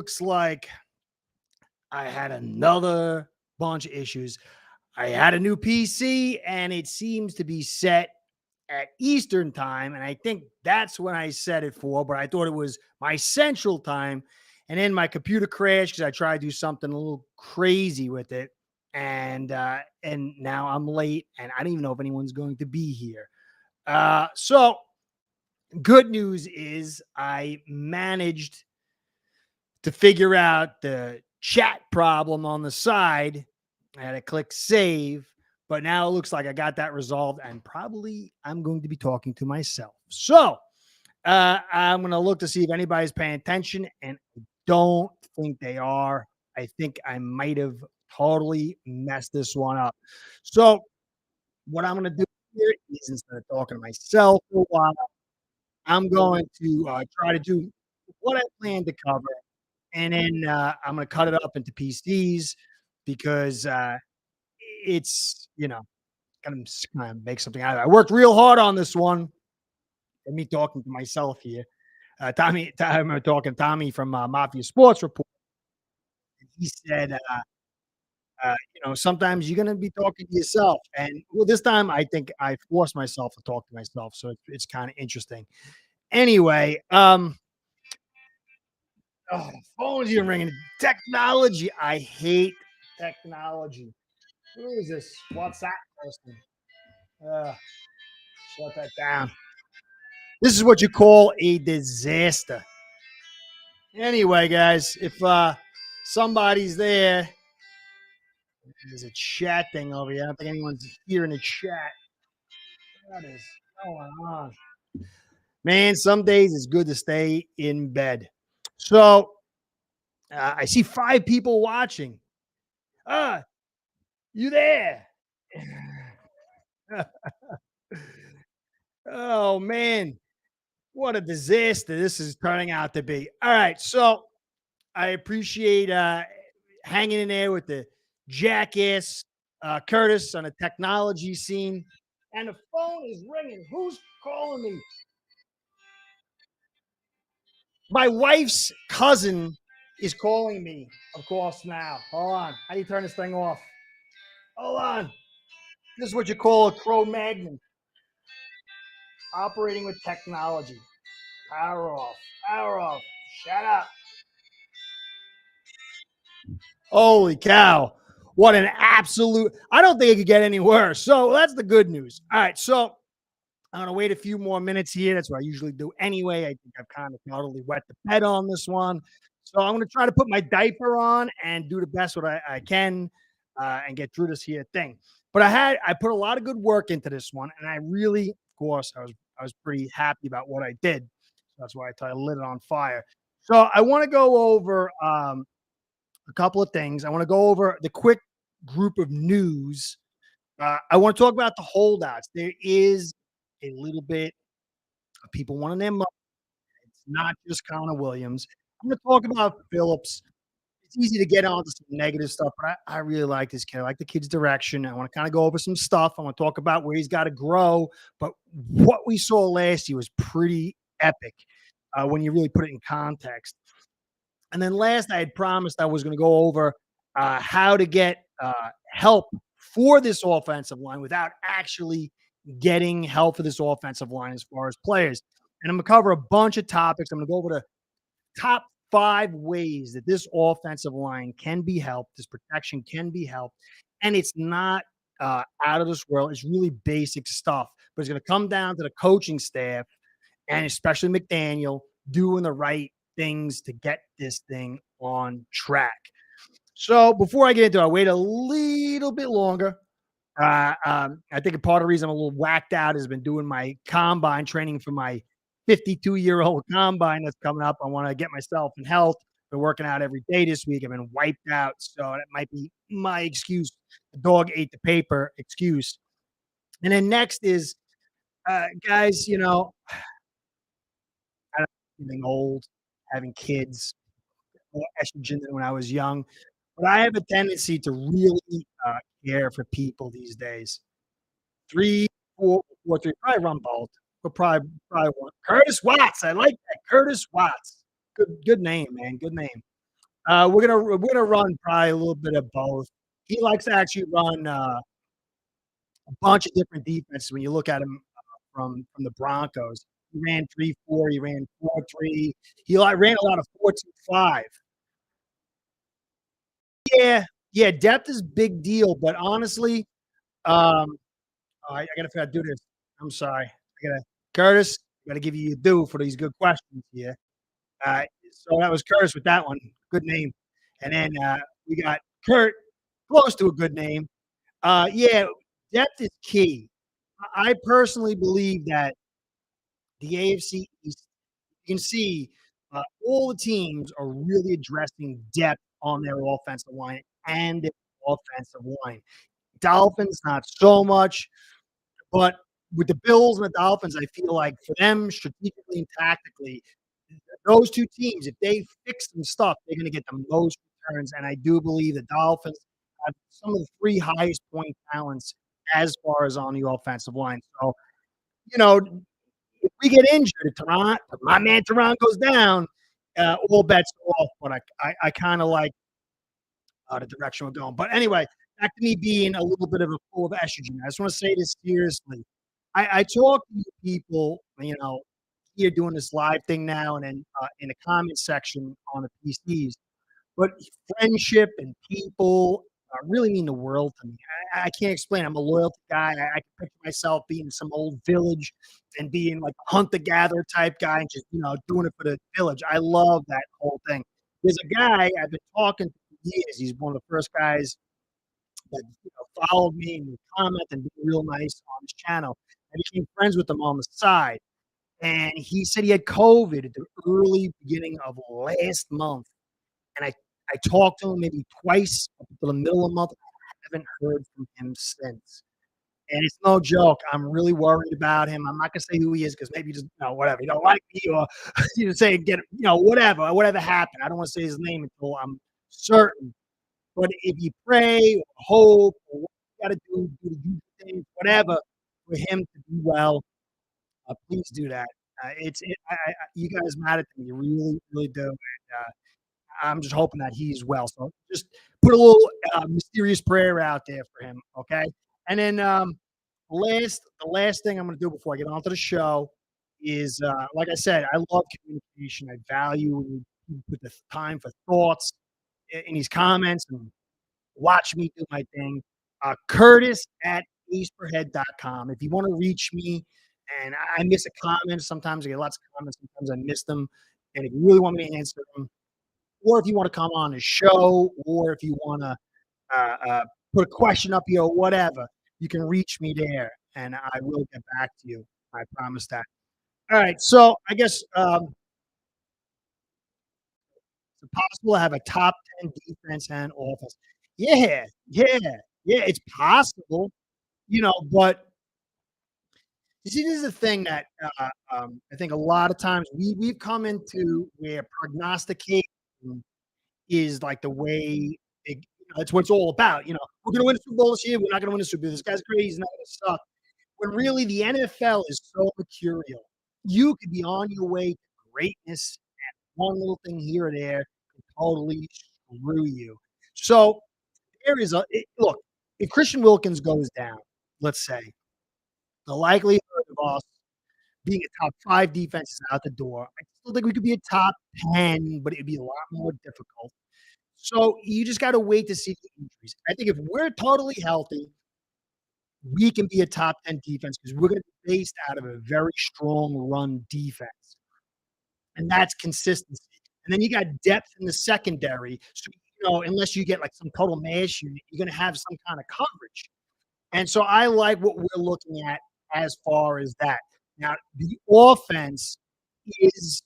looks like I had another bunch of issues. I had a new PC and it seems to be set at Eastern time. And I think that's when I set it for, but I thought it was my central time. And then my computer crashed because I tried to do something a little crazy with it. And now I'm late and I don't even know if anyone's going to be here. So good news is I managed to figure out the chat problem on the side. I had to click save, but now it looks like I got that resolved, and probably I'm going to be talking to myself. So I'm going to look to see if anybody's paying attention, and I don't think they are. I think I might have totally messed this one up. So what I'm going to do here is, instead of talking to myself for a while, I'm going to try to do what I plan to cover, and then I'm going to cut it up into PCs because it's, kind of make something out of it. I worked real hard on this one. And me talking to myself here. I'm talking to Tommy from Mafia Sports Report. He said, sometimes you're going to be talking to yourself. And well, this time I think I forced myself to talk to myself. So it's kind of interesting. Anyway, phones even ringing. Technology. I hate technology. Who is this? What's that person? Shut that down. This is what you call a disaster. Anyway, guys, if somebody's there, there's a chat thing over here. I don't think anyone's here in the chat. What is going on? Man, some days it's good to stay in bed. So I see 5 people watching. You there? Oh, man. What a disaster this is turning out to be. All right. So I appreciate hanging in there with the jackass Curtis on the technology scene. And the phone is ringing. Who's calling me? My wife's cousin is calling me, of course, now. Hold on. How do you turn this thing off? Hold on. This is what you call a Cro-Magnon. Operating with technology. Power off. Power off. Shut up. Holy cow. What an absolute. I don't think it could get any worse. So that's the good news. All right. So I'm going to wait a few more minutes here. That's what I usually do anyway. I think I've kind of totally wet the bed on this one. So I'm going to try to put my diaper on and do the best what I can and get through this here thing. But I put a lot of good work into this one, and I really, of course, I was pretty happy about what I did. That's why I lit it on fire. So I want to go over a couple of things. I want to go over the quick group of news. I want to talk about the holdouts. There is a little bit of people wanting their money. It's not just Connor Williams. I'm going to talk about Phillips. It's easy to get onto some negative stuff, but I really like this kid. I like the kid's direction. I want to kind of go over some stuff. I want to talk about where he's got to grow. But what we saw last year was pretty epic when you really put it in context. And then last, I had promised I was going to go over how to get help for this offensive line without actually getting help for this offensive line as far as players. And I'm going to cover a bunch of topics. I'm going to go over the top 5 ways that this offensive line can be helped, this protection can be helped. And it's not out of this world. It's really basic stuff. But it's going to come down to the coaching staff and especially McDaniel doing the right things to get this thing on track. So before I get into it, I'll wait a little bit longer. I think a part of the reason I'm a little whacked out has been doing my combine training for my 52-year-old combine that's coming up. I want to get myself in health. Been working out every day this week. I've been wiped out, so that might be my excuse. The dog ate the paper excuse. And then next is, guys, I don't getting old, having kids, more estrogen than when I was young. But I have a tendency to really care for people these days. 3, 4, 4, 3, probably run both. But probably one. Curtis Watts. I like that. Curtis Watts. Good name, man. Good name. We're gonna run probably a little bit of both. He likes to actually run a bunch of different defenses when you look at him from the Broncos. He ran 3-4, he ran 4-3. He ran a lot of 4-2-5. Yeah, yeah, depth is big deal, but honestly, I gotta figure out do this. I'm sorry. I gotta Curtis, I gotta give you your due for these good questions here. So that was Curtis with that one. Good name. And then we got Kurt, close to a good name. Yeah, depth is key. I personally believe that the AFC East, you can see all the teams are really addressing depth on their offensive line and their offensive line. Dolphins, not so much, but with the Bills and the Dolphins, I feel like for them, strategically and tactically, those two teams, if they fix some stuff, they're going to get the most returns. And I do believe the Dolphins have some of the three highest point talents as far as on the offensive line. So, you know, if we get injured, if my man Tehran goes down, all bets are off. But I kind of like the direction we're going. But anyway, back to me being a little bit of a full of estrogen. I just want to say this seriously. I talk to people, here doing this live thing now, and then in the comment section on the PCs. But friendship and people really mean the world to me. I can't explain. I'm a loyalty guy. I can picture myself being in some old village and being like a hunt the gatherer type guy and just doing it for the village. I love that whole thing. There's a guy I've been talking to for years. He's one of the first guys that followed me and commented and been real nice on his channel. I became friends with him on the side. And he said he had COVID at the early beginning of last month. And I talked to him maybe twice up until the middle of the month. I haven't heard from him since. And it's no joke. I'm really worried about him. I'm not gonna say who he is because maybe just whatever. You don't like me or say whatever happened. I don't want to say his name until I'm certain. But if you pray or hope or what you gotta do the usual things, whatever, for him to be well, please do that. You guys matter to me. You really, really do. And, I'm just hoping that he's well. So just put a little mysterious prayer out there for him, okay? And then the last thing I'm going to do before I get on to the show is, like I said, I love communication. I value when you put the time for thoughts in these comments and watch me do my thing. Curtis at aceperhead.com. If you want to reach me and I miss a comment, sometimes I get lots of comments, sometimes I miss them. And if you really want me to answer them, or if you want to come on the show, or if you want to put a question up here or whatever, you can reach me there and I will get back to you. I promise that. All right. So I guess it's possible to have a top 10 defense and offense. Yeah. Yeah. Yeah. It's possible, but you see, this is the thing that I think a lot of times we've come into where prognostication is like the way that's what it's all about. We're going to win a Super Bowl this year. We're not going to win a Super Bowl. This guy's crazy. He's not going to suck. When really the NFL is so mercurial. You could be on your way to greatness, and one little thing here or there can totally screw you. So there is look. If Christian Wilkins goes down, let's say, the likelihood of us being a top 5 defense is out the door. I still think we could be a top 10, but it'd be a lot more difficult. So you just got to wait to see the injuries. I think if we're totally healthy, we can be a top 10 defense because we're going to be based out of a very strong run defense. And that's consistency. And then you got depth in the secondary. So, unless you get like some total mash unit, you're going to have some kind of coverage. And so I like what we're looking at as far as that. Now, the offense is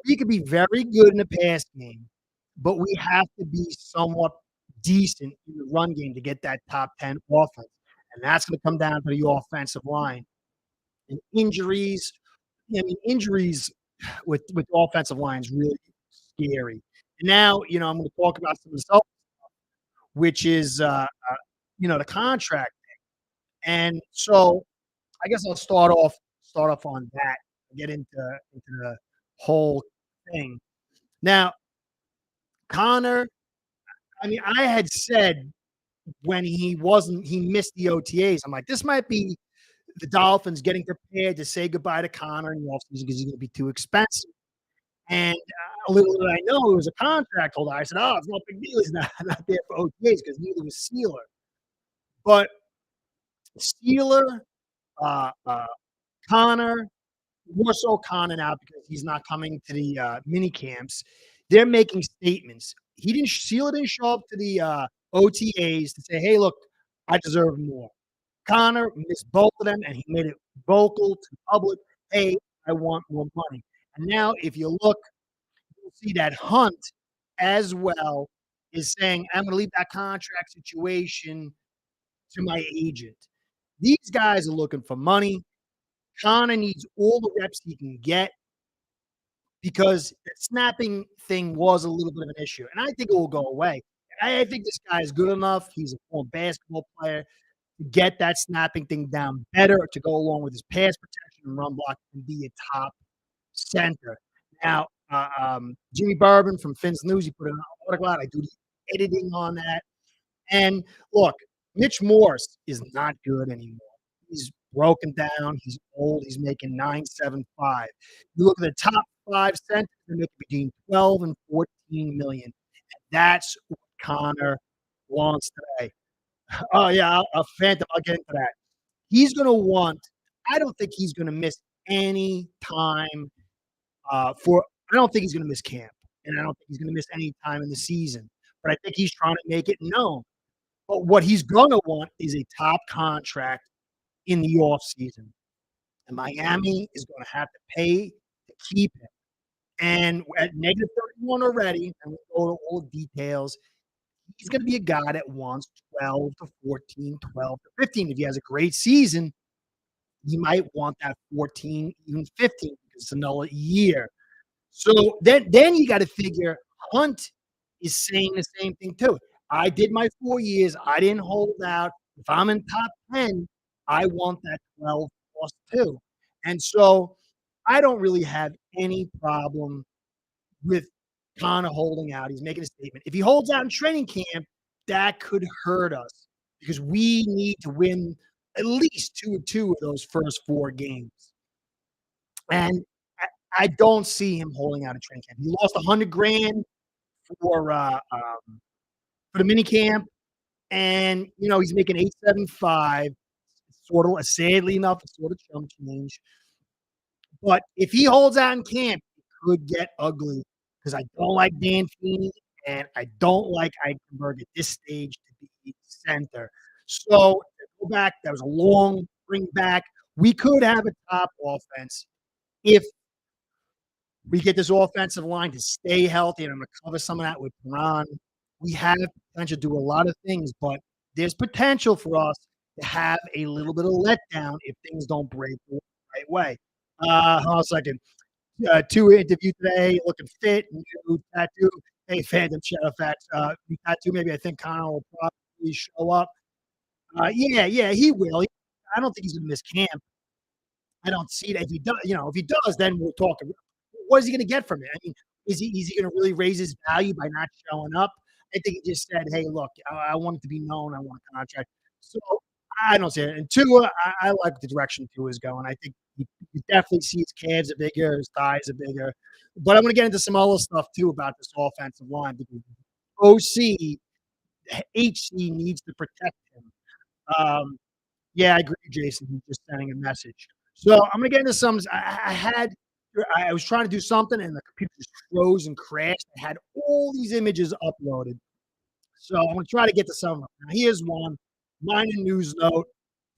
we could be very good in the pass game, but we have to be somewhat decent in the run game to get that top 10 offense. And that's going to come down to the offensive line. And injuries, injuries with offensive line is really scary. And now, I'm going to talk about some of the stuff, which is, the contract. And so I guess I'll start off on that, get into the whole thing. Now, Connor, I mean, I had said when he missed the OTAs, I'm like, this might be the Dolphins getting prepared to say goodbye to Connor in the offseason because he's going to be too expensive. And little did I know it was a contract holder. I said, "Oh, it's no big deal. He's not there for OTAs because neither was Sealer." But Sealer, uh, uh, Connor, more so Connor now because he's not coming to the mini camps. They're making statements. Sealer didn't show up to the OTAs to say, "Hey, look, I deserve more." Connor missed both of them, and he made it vocal to the public, "Hey, I want more money." And now, if you look, you'll see that Hunt as well is saying, "I'm going to leave that contract situation to my agent." These guys are looking for money. Connor needs all the reps he can get because the snapping thing was a little bit of an issue, and I think it will go away. I think this guy is good enough. He's a former basketball player to get that snapping thing down better to go along with his pass protection and run block and be a top center. Now, Jimmy Bourbon from Finn's News, he put an article out. I do the editing on that. And look, Mitch Morse is not good anymore. He's broken down. He's old. He's making 9.75. You look at the top five centers, they're making between 12 and 14 million. That's what Connor wants today. Oh yeah, a Phantom. I'll get into that. He's going to want. I don't think he's going to miss any time for. I don't think he's going to miss camp, and I don't think he's going to miss any time in the season. But I think he's trying to make it known. But what he's going to want is a top contract in the offseason. And Miami is going to have to pay to keep him. And at negative 31 already, and we'll go to all the details, he's going to be a guy that wants 12 to 14, 12 to 15. If he has a great season, he might want that 14, even 15 because it's another year. So then you got to figure Hunt is saying the same thing too. I did my 4 years. I didn't hold out. If I'm in top 10, I want that 12 plus 2. And so I don't really have any problem with Connor holding out. He's making a statement. If he holds out in training camp, that could hurt us because we need to win at least 2 of those first 4 games. And I don't see him holding out in training camp. He lost $100,000 for the mini camp, and he's making 8.75. Sort of sadly enough, it's sort of chump change. But if he holds out in camp, it could get ugly because I don't like Dan Feeney and I don't like Eichenberg at this stage to be center. So to go back, that was a long bring back. We could have a top offense if we get this offensive line to stay healthy, and I'm going to cover some of that with Ron. We have potential to do a lot of things, but there's potential for us to have a little bit of letdown if things don't break the right way. Hold on a second. Two interview today, looking fit, new tattoo. Hey, Phantom Shadow Facts. New tattoo, maybe I think Connor will probably show up. Yeah, he will. I don't think he's going to miss camp. I don't see that. If he does, if he does, then we'll talk. What is he going to get from it? I mean, is he going to really raise his value by not showing up? I think he just said, "Hey, look, I want it to be known. I want a contract." So I don't see it. And Tua, I like the direction Tua is going. I think you definitely see his calves are bigger, his thighs are bigger. But I'm going to get into some other stuff too about this offensive line because OC, HC needs to protect him. Yeah, I agree, Jason. He's just sending a message. So I'm gonna get into some. I was trying to do something and the computer just froze and crashed. I had all these images uploaded. So I'm gonna try to get to some of them. Now here's one. Minor news note.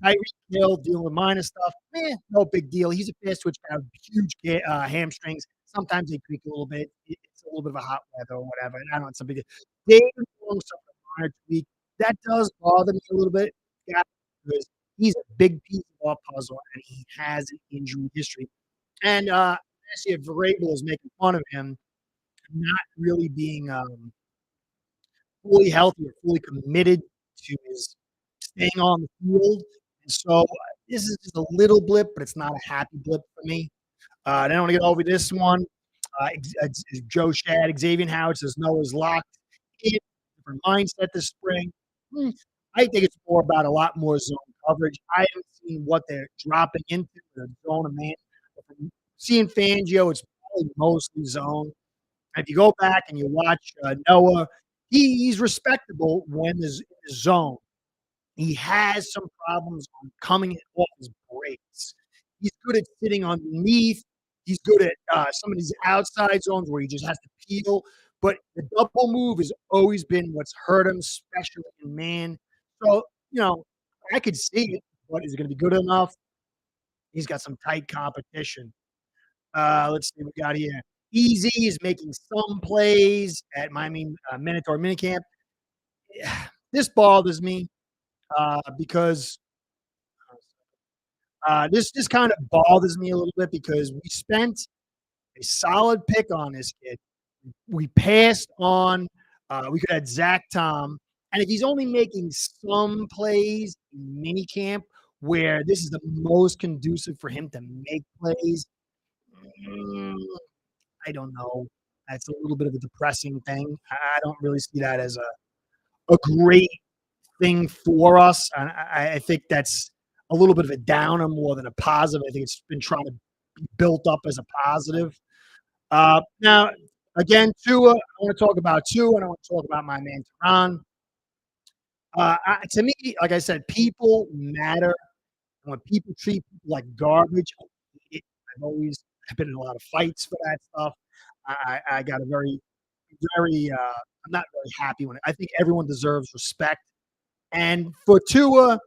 Tyreek Hill dealing with minor stuff. No big deal. He's a fast twitch guy with huge hamstrings. Sometimes they creak a little bit. It's a little bit of a hot weather or whatever. And I don't know, it's a big deal. David Long suffered a minor tweak. That does bother me a little bit. Yeah, because he's a big piece of our puzzle, and he has an injury history. And actually, Vrabel is making fun of him not really being fully healthy or fully committed to his staying on the field. And so this is just a little blip, but it's not a happy blip for me. Then I want to get over this one. Joe Shad, Xavier Howard says Noah's locked in, different mindset this spring. Hmm, I think it's more about a lot more zone coverage. I haven't seen what they're dropping into the zone of man. But from seeing Fangio, it's probably mostly zone. If you go back and you watch Noah, he's respectable when there's in the zone. He has some problems on coming off his breaks. He's good at sitting underneath. He's good at some of these outside zones where he just has to peel. But the double move has always been what's hurt him, especially in man. So, I could see it, but is it going to be good enough? He's got some tight competition. Let's see what we got here. Easy is making some plays at Miami Minotaur minicamp. This bothers me because this kind of bothers me a little bit because we spent a solid pick on this kid. We passed on. We could have Zach Tom, and if he's only making some plays in minicamp, where this is the most conducive for him to make plays, mm, I don't know. That's a little bit of a depressing thing. I don't really see that as a great thing for us. And I think that's a little bit of a downer more than a positive. I think it's been trying to be built up as a positive. Now, again, Tua, I want to talk about Tua, and I want to talk about my man, Tehran. To me, like I said, people matter. And when people treat people like garbage, I've been in a lot of fights for that stuff. I got a I'm not very happy when I think everyone deserves respect. And for Tua,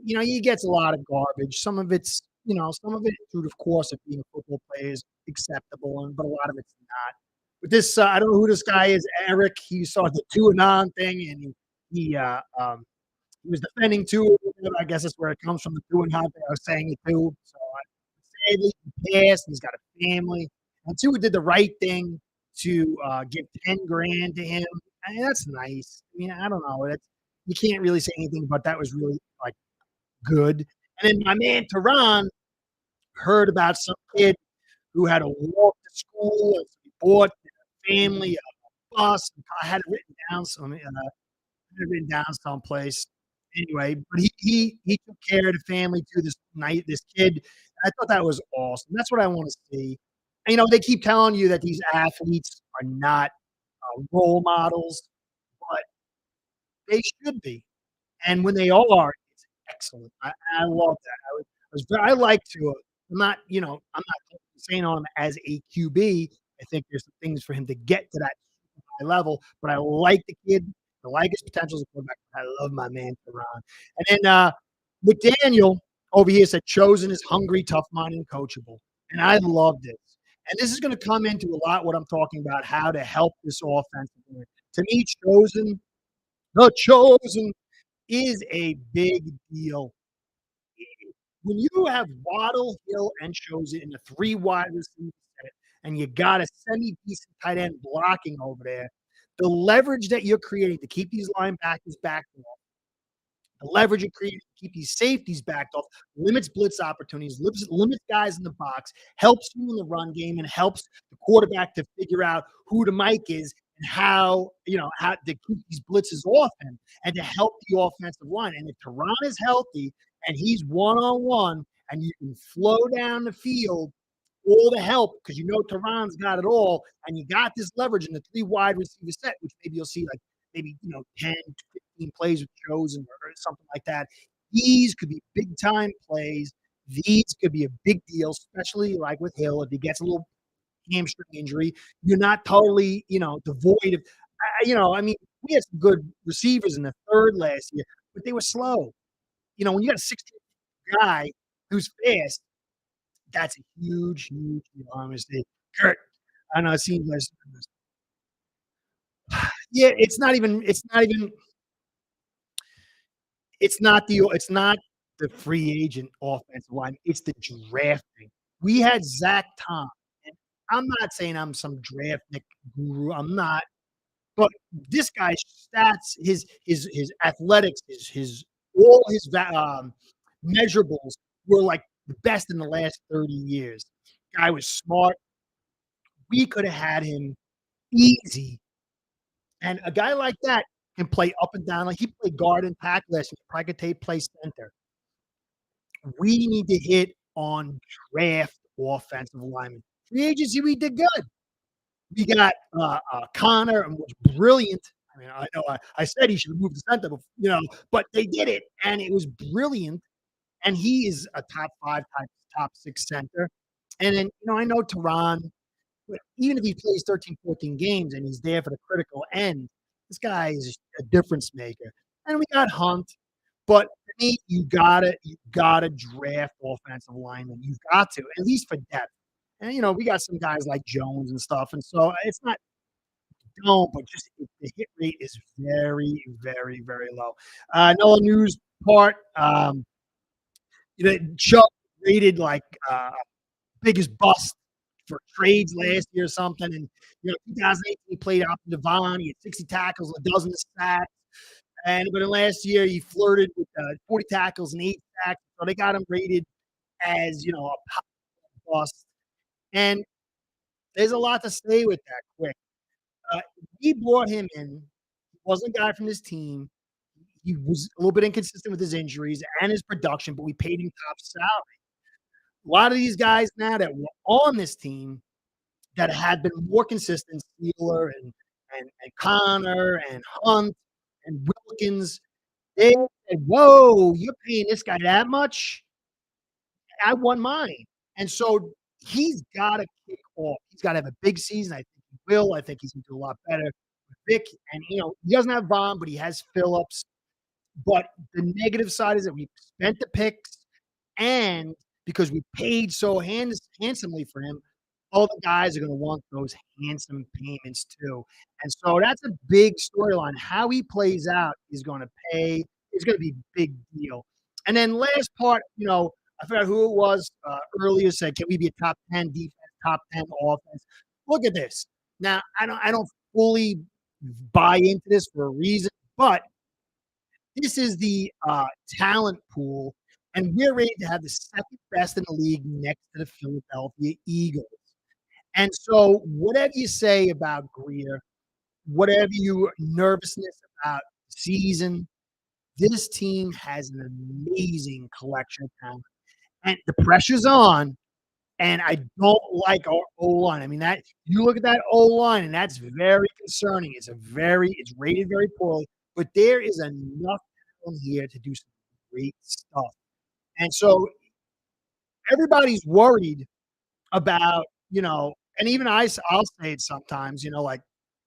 he gets a lot of garbage. Some of it through the course of being a football player is acceptable, but a lot of it's not. But this, I don't know who this guy is, Eric. He saw the two and on thing, and he was defending Tua. I guess that's where it comes from, the two and on thing. I was saying it too. So sadly, he passed. He's got a family, and Tua did the right thing to give 10 grand to him. I mean, that's nice. I mean, I don't know. You can't really say anything, but that was really like good. And then my man Tehran heard about some kid who had to walk to school, and so he bought the family a bus. I had it written down someplace. Anyway, but he took care of the family too. This night, this kid. I thought that was awesome. That's what I want to see. And, they keep telling you that these athletes are not role models, but they should be. And when they are, it's excellent. I love that. I like to. I'm not saying on him as a QB. I think there's some things for him to get to that high level, but I like the kid. I like his potential as a quarterback. I love my man Tehran. And then McDaniel over here said Chosen is hungry, tough-minded, and coachable. And I love this. And this is going to come into a lot what I'm talking about, how to help this offense. To me, the Chosen is a big deal. When you have Waddle, Hill, and Chosen in a 3 wide receiver set, and you got a semi-decent tight end blocking over there, the leverage that you're creating to keep these linebackers back off, the leverage you're creating to keep these safeties backed off, limits blitz opportunities, limits guys in the box, helps you in the run game, and helps the quarterback to figure out who the Mike is and how to keep these blitzes off him and to help the offensive line. And if Tehran is healthy and he's one-on-one and you can flow down the field, all the help, because Tehran's got it all, and you got this leverage in the 3 wide receiver set, which maybe you'll see 10, 15 plays with Chosen or something like that. These could be big time plays. These could be a big deal, especially like with Hill. If he gets a little hamstring injury, you're not totally, devoid of, I mean, we had some good receivers in the third last year, but they were slow. When you got a 16 guy who's fast, that's a huge, huge deal, honestly. Kurt, I know it seems like yeah, it's not the free agent offensive line, it's the drafting. We had Zach Tom, and I'm not saying I'm some draft nick guru, I'm not, but this guy's stats, his athletics, his all his measurables were like the best in the last 30 years. Guy was smart, We could have had him easy. And a guy like that can play up and down. Like he played guard and tackle last year. Probably could play center. We need to hit on draft offensive linemen. Free agency, we did good. We got Connor and was brilliant. I mean, I know I said he should have moved to center, but they did it, and it was brilliant. And he is a top five, top six center. And then, I know Tehran, but even if he plays 13, 14 games and he's there for the critical end, this guy is a difference maker. And we got Hunt, but to me, you gotta draft offensive linemen. You've got to, at least for depth. And we got some guys like Jones and stuff, and so it's not don't, but just the hit rate is very, very, very low. Another news part, Chuck rated like biggest bust for trades last year or something. And 2018 he played out in Devon. He had 60 tackles, a dozen sacks. But in last year he flirted with 40 tackles and 8 sacks. So they got him rated as a pop bust. And there's a lot to say with that. Quick, we brought him in. He wasn't a guy from this team. He was a little bit inconsistent with his injuries and his production, but we paid him top salary. A lot of these guys now that were on this team that had been more consistent, Steeler and Connor and Hunt and Wilkins, they said, "Whoa, you're paying this guy that much? I want mine." And so he's got to kick off. He's got to have a big season. I think he will. I think he's going to do a lot better with Vic. And he doesn't have Vaughn, but he has Phillips. But the negative side is that we spent the picks, and because we paid so handsomely for him, all the guys are going to want those handsome payments too. And so that's a big storyline. How he plays out is going to pay. It's going to be a big deal. And then last part, I forgot who it was earlier said, "Can we be a top 10 defense, top 10 offense?" Look at this. Now, I don't fully buy into this for a reason, but this is the talent pool, and we're rated to have the second best in the league next to the Philadelphia Eagles. And so, whatever you say about Greer, whatever your nervousness about the season, this team has an amazing collection of talent, and the pressure's on. And I don't like our O line. I mean, that you look at that O line, and that's very concerning. It's rated very poorly, but there is enough talent here to do some great stuff. And so everybody's worried about, and even I'll say it sometimes, like,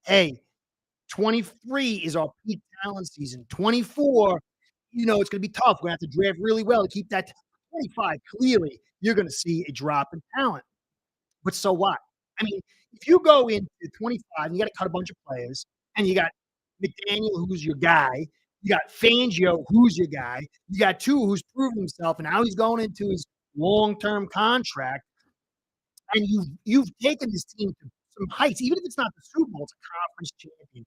hey, 23 is our peak talent season. 24, it's going to be tough. We're going to have to draft really well to keep that. 25, clearly, you're going to see a drop in talent. But so what? I mean, if you go into 25 and you got to cut a bunch of players, and you got McDaniel, who's your guy, you got Fangio, who's your guy, you got two who's proven himself, and now he's going into his long-term contract, and you've taken this team to some heights, even if it's not the Super Bowl, it's a conference champion.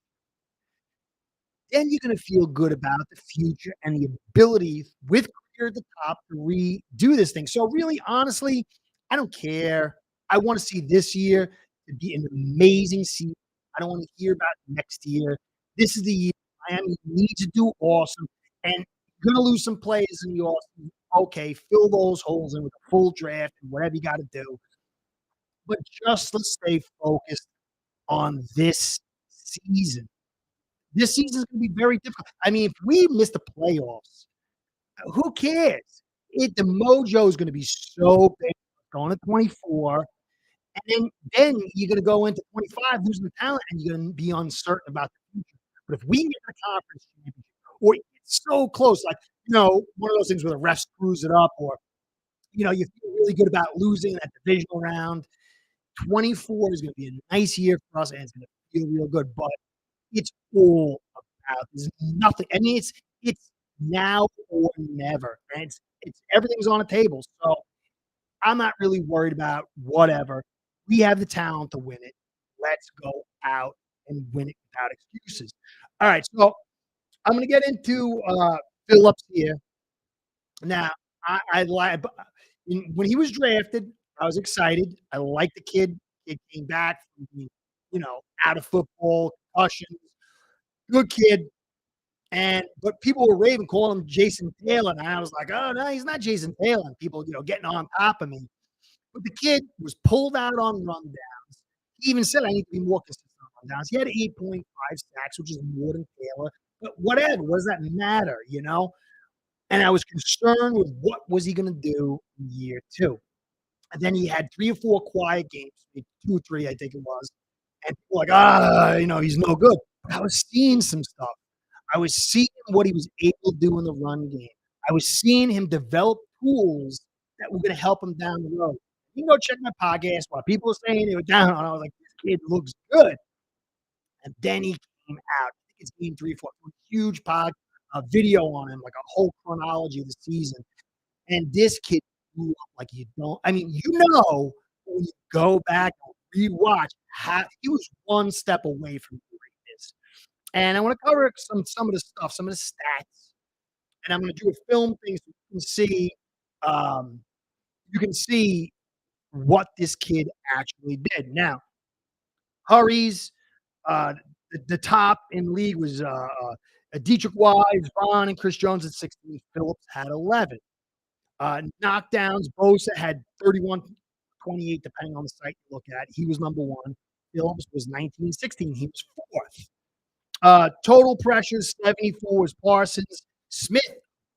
Then you're going to feel good about the future and the ability with Greer at the top to redo this thing. So really, honestly, I don't care. I want to see this year to be an amazing season. I don't want to hear about next year. This is the year Miami needs to do awesome, and you're going to lose some players in the offseason. Okay, fill those holes in with a full draft and whatever you got to do. But just let's stay focused on this season. This season is going to be very difficult. I mean, if we miss the playoffs, who cares? The mojo is going to be so big going to 24, and then you're going to go into 25 losing the talent, and you're going to be uncertain about the future. But if we get the conference championship, or it's so close, like one of those things where the ref screws it up, or you feel really good about losing that divisional round. 24 is going to be a nice year for us, and it's going to feel real good. But it's all about. There's nothing. I mean, it's now or never, and it's everything's on the table. So I'm not really worried about whatever. We have the talent to win it. Let's go out and win it without excuses. All right, so I'm going to get into Phillips here. Now, I when he was drafted, I was excited. I like the kid. kid came back from being, out of football, concussions, good kid. But people were raving, calling him Jason Taylor, and I was like, "Oh, no, he's not Jason Taylor." And people, getting on top of me. But the kid was pulled out on rundowns. He even said, "I need to be more consistent on rundowns." He had 8.5 sacks, which is more than Taylor, but whatever, what does that matter, And I was concerned with what was he gonna do in year 2. And then he had 3 or 4 quiet games, maybe 2 or 3, I think it was, and people were like, he's no good. But I was seeing some stuff. I was seeing what he was able to do in the run game. I was seeing him develop tools that were gonna help him down the road. You can go check my podcast while people were saying they were down on. I was like, "This kid looks good." And then he came out. I think it's game 3, 4, huge video on him, like a whole chronology of the season. And this kid grew up like you don't. I mean, when you go back and rewatch how he was one step away from greatness. And I want to cover some of the stuff, some of the stats, and I'm going to do a film thing so um, you can see what this kid actually did. Now, hurries, the top in league was Dietrich Wise, Ron, and Chris Jones at 16. Phillips had 11. Knockdowns, Bosa had 31, 28, depending on the site you look at. He was number 1. Phillips was 19, 16. He was 4th. Total pressures, 74 was Parsons. Smith,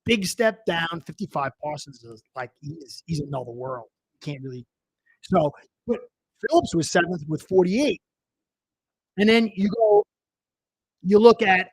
big step down, 55. Parsons is like he's another world. You can't really but Phillips was 7th with 48. And then you look at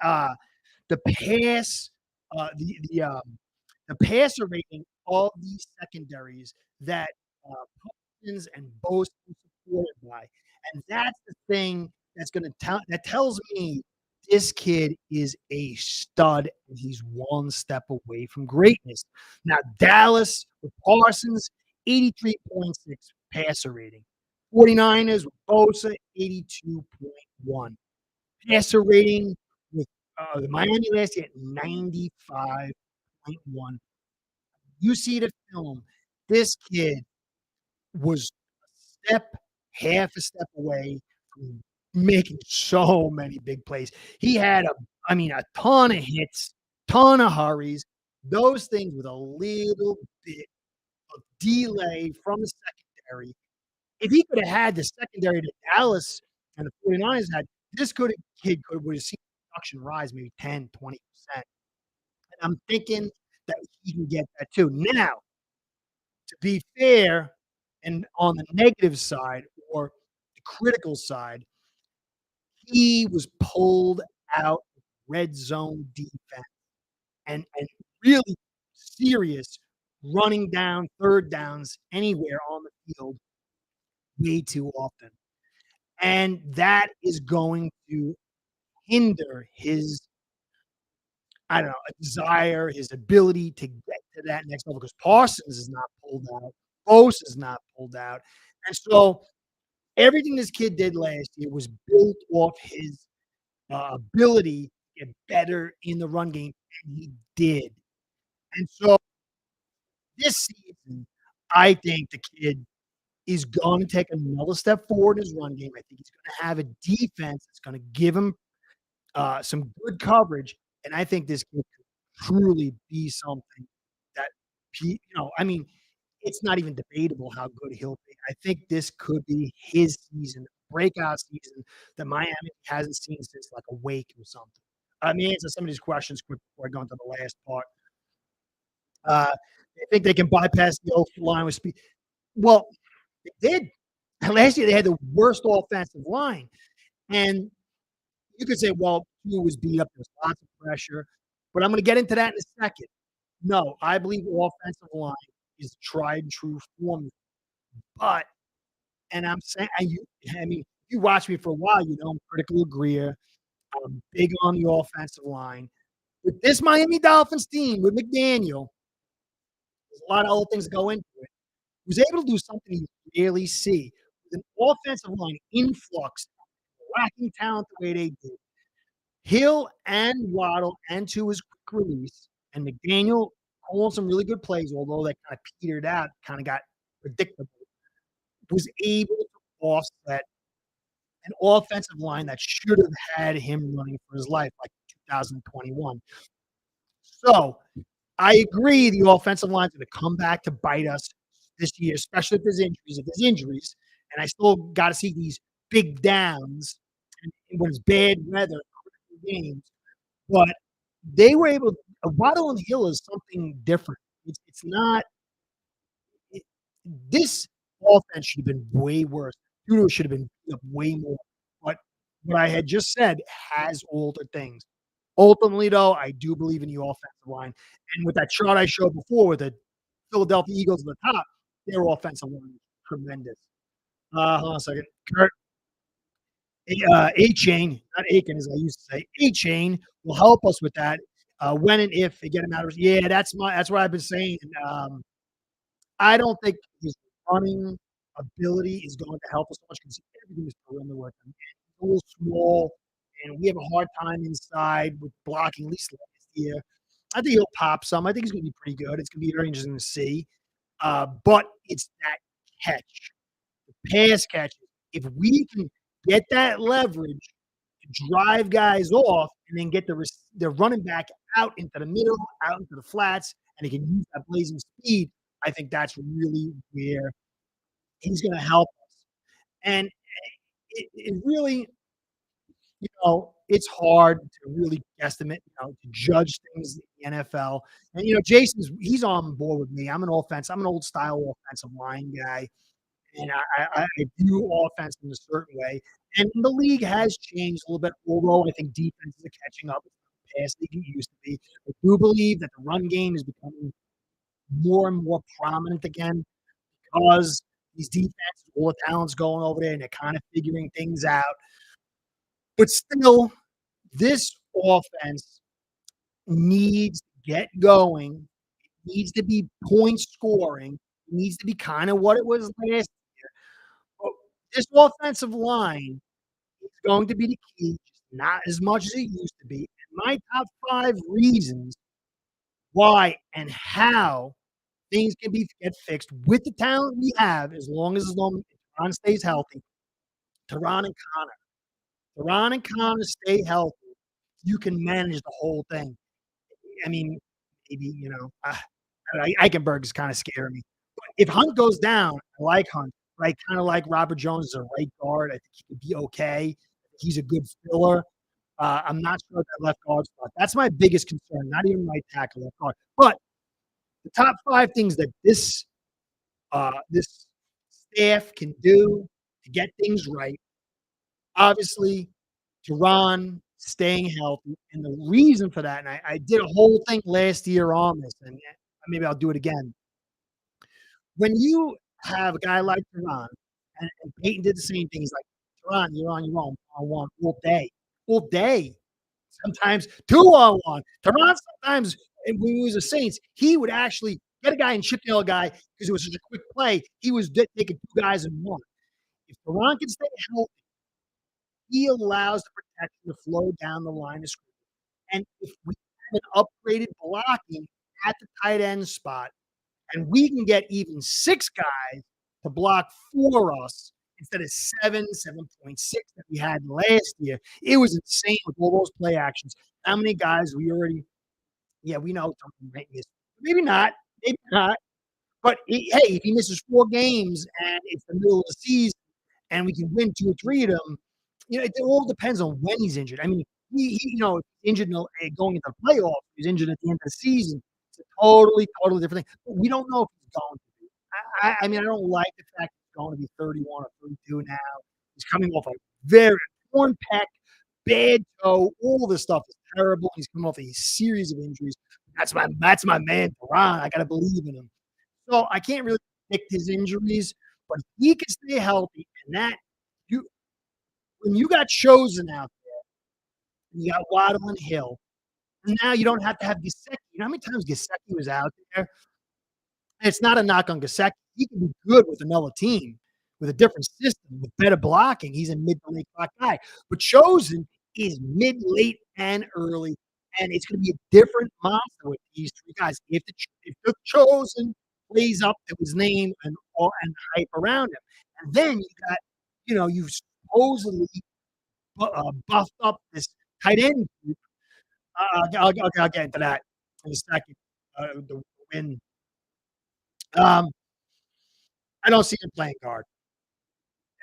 the pass, the passer rating of these secondaries that Parsons and Bosa were supported by, and that's the thing that tells me this kid is a stud and he's one step away from greatness. Now Dallas with Parsons, 83.6 passer rating. 49ers with Bosa, 82.1. Passer rating with the Miami last year, 95.1. You see the film, this kid was half a step away from making so many big plays. He had a ton of hits, ton of hurries, those things with a little bit of delay from the secondary. If he could have had the secondary that Dallas and the 49ers had, this kid would have seen production rise maybe 10, 20%. And I'm thinking that he can get that too. Now, to be fair, and on the negative side or the critical side, he was pulled out of red zone defense and really serious running down third downs anywhere on the field way too often. And that is going to hinder his, I don't know, a desire, his ability to get to that next level because Parsons is not pulled out. Bosa is not pulled out. And so everything this kid did last year was built off his ability to get better in the run game, and he did. And so this season, I think the kid is going to take another step forward in his run game. I think he's going to have a defense that's going to give him some good coverage, and I think this kid could truly be something that I mean, it's not even debatable how good he'll be. I think this could be his season, breakout season that Miami hasn't seen since like a Wake or something. Let me answer some of these questions quick before I go into the last part. They think they can bypass the O line with speed. Well, they did. Last year they had the worst offensive line, and you could say, well, Tua was beat up. There's lots of pressure, but I'm going to get into that in a second. No, I believe the offensive line is tried and true formula. But, and I'm saying, you watch me for a while, I'm critical agreeer. I'm big on the offensive line. With this Miami Dolphins team, with McDaniel, there's a lot of other things that go into it. He was able to do something you rarely see. With an offensive line influx, lacking talent the way they did. Hill and Waddle and to his quick release, and McDaniel called some really good plays, although they kind of petered out, kind of got predictable. Was able to offset an offensive line that should have had him running for his life like 2021. So I agree the offensive line's gonna come back to bite us this year, especially if there's injuries, and I still gotta see these big downs and when it's bad weather, critical games, but they were able Waddle and Hill is something different. It's not it this offense should have been way worse. Judo should have been beat up way more, but what I had just said has altered things. Ultimately, though, I do believe in the offensive line, and with that chart I showed before with the Philadelphia Eagles at the top, their offensive line is tremendous. Hold on a second. Kurt, A-Chain, not Aiken as I used to say, A-Chain will help us with that, when and if they get him out of yeah, that's what I've been saying, I don't think his running ability is going to help us much because everything is perimeter with him. He's a little small, and we have a hard time inside with blocking, at least last year. I think he'll pop some. I think he's gonna be pretty good. It's gonna be very interesting to see. But it's that catch, the pass catches. If we can get that leverage to drive guys off and then get the running back out into the middle, out into the flats, and he can use that blazing speed, I think that's really where he's gonna help us. And it really, it's hard to really guesstimate, to judge things in the NFL. And Jason's he's on board with me. I'm an old style offensive line guy, and I view offense in a certain way. And the league has changed a little bit, although I think defenses are catching up. It's not the past league it used to be. I do believe that the run game is becoming more and more prominent again because these defenses, all the talent's going over there, and they're kind of figuring things out. But still, this offense needs to get going. It needs to be point scoring. It needs to be kind of what it was last year. But this offensive line is going to be the key, just not as much as it used to be. And my top 5 reasons why and how things can get fixed with the talent we have, as long as Teron stays healthy. Teron and Connor. Teron and Connor stay healthy. You can manage the whole thing. I mean, maybe, Eichenberg is kind of scaring me. But if Hunt goes down, I like Hunt. Right, kind of like Robert Jones as a right guard. I think he could be okay. He's a good filler. I'm not sure that left guard spot. That's my biggest concern. Not even right tackle, left guard. But the top 5 things that this staff can do to get things right. Obviously, Teron staying healthy, and the reason for that, and I did a whole thing last year on this, and maybe I'll do it again. When you have a guy like Teron, and Peyton did the same thing, he's like, "Teron, you're on your own, one all day, sometimes 2 on 1." Teron sometimes, and when he was the Saints, he would actually get a guy and chip the other guy because it was such a quick play. He was taking 2 guys in 1. If Teron can stay healthy, he allows the protection to flow down the line of scrimmage. And if we have an upgraded blocking at the tight end spot, and we can get even 6 guys to block for us instead of 7.6 that we had last year, it was insane with all those play actions. How many guys we know something might miss. Maybe not. But hey, if he misses 4 games and it's the middle of the season and we can win 2 or 3 of them, it all depends on when he's injured. I mean, injured going into the playoffs, he's injured at the end of the season. It's a totally different thing. But we don't know if he's going to be. I mean, I don't like the fact he's going to be 31 or 32 now. He's coming off a very torn pec, bad toe. All this stuff is terrible. He's coming off a series of injuries. That's my man, Teron. I got to believe in him. So I can't really predict his injuries, but if he can stay healthy, and when you got Chosen out there, you got Waddle and Hill, and now you don't have to have Gesicki. You know how many times Gesicki was out there? And it's not a knock on Gesicki. He can be good with another team, with a different system, with better blocking. He's a mid to late block guy. But Chosen is mid, late, and early, and it's going to be a different monster with these 3 guys. If the Chosen plays up to his name and hype around him, and then you got you've supposedly buffed up this tight end group. I'll get into that in a second. The win. Um, I don't see him playing guard.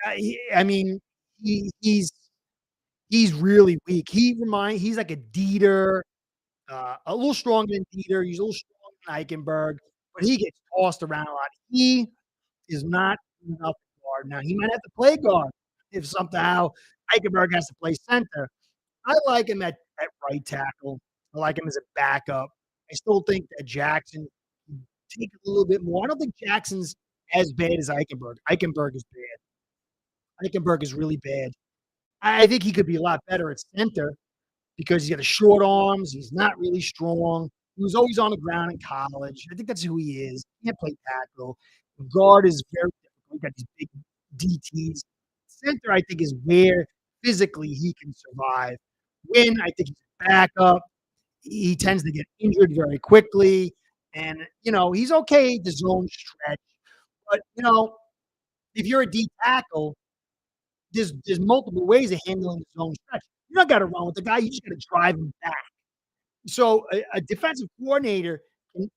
I mean, he he's really weak. He's like a Dieter, a little stronger than Dieter. He's a little stronger than Eichenberg, but he gets tossed around a lot. He is not enough guard. Now he might have to play guard if somehow Eichenberg has to play center. I like him at right tackle. I like him as a backup. I still think that Jackson can take a little bit more. I don't think Jackson's as bad as Eichenberg. Eichenberg is bad. Eichenberg is really bad. I think he could be a lot better at center because he's got a short arms. He's not really strong. He was always on the ground in college. I think that's who he is. He can't play tackle. Guard is very difficult. He's got these big DTs. Center, I think, is where physically he can survive. Win, I think he's a backup. He tends to get injured very quickly. And, he's okay the zone stretch. But, if you're a D tackle, there's multiple ways of handling the zone stretch. You don't got to run with the guy. You just got to drive him back. So a defensive coordinator,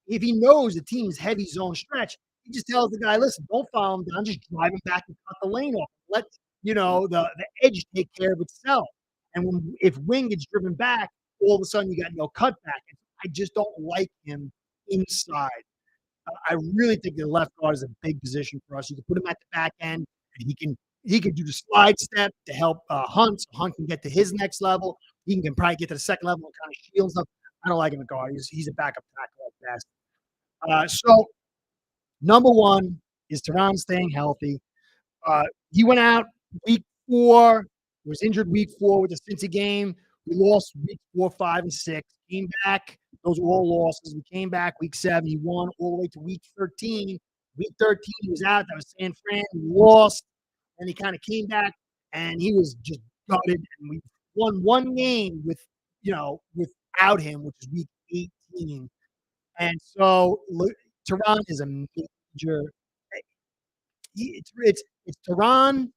if he knows the team's heavy zone stretch, he just tells the guy, "Listen, don't follow him down. Just drive him back and cut the lane off. Let the edge take care of itself." And if Wing gets driven back, all of a sudden you got no cutback. I just don't like him inside. I really think the left guard is a big position for us. You can put him at the back end, and he can do the slide step to help Hunt. So Hunt can get to his next level. He can probably get to the second level and kind of shield stuff. I don't like him at guard. He's a backup tackle at best. So number one is Tehran staying healthy. He went out week 4. Was injured week 4 with the Cincy game. We lost week 4, 5, and 6. Came back. Those were all losses. We came back week 7. He won all the way to week 13. Week 13, he was out. That was San Fran. We lost. And he kind of came back, and he was just gutted. And we won one game without him, which is week 18. And so Tehran is a major. It's Tehran,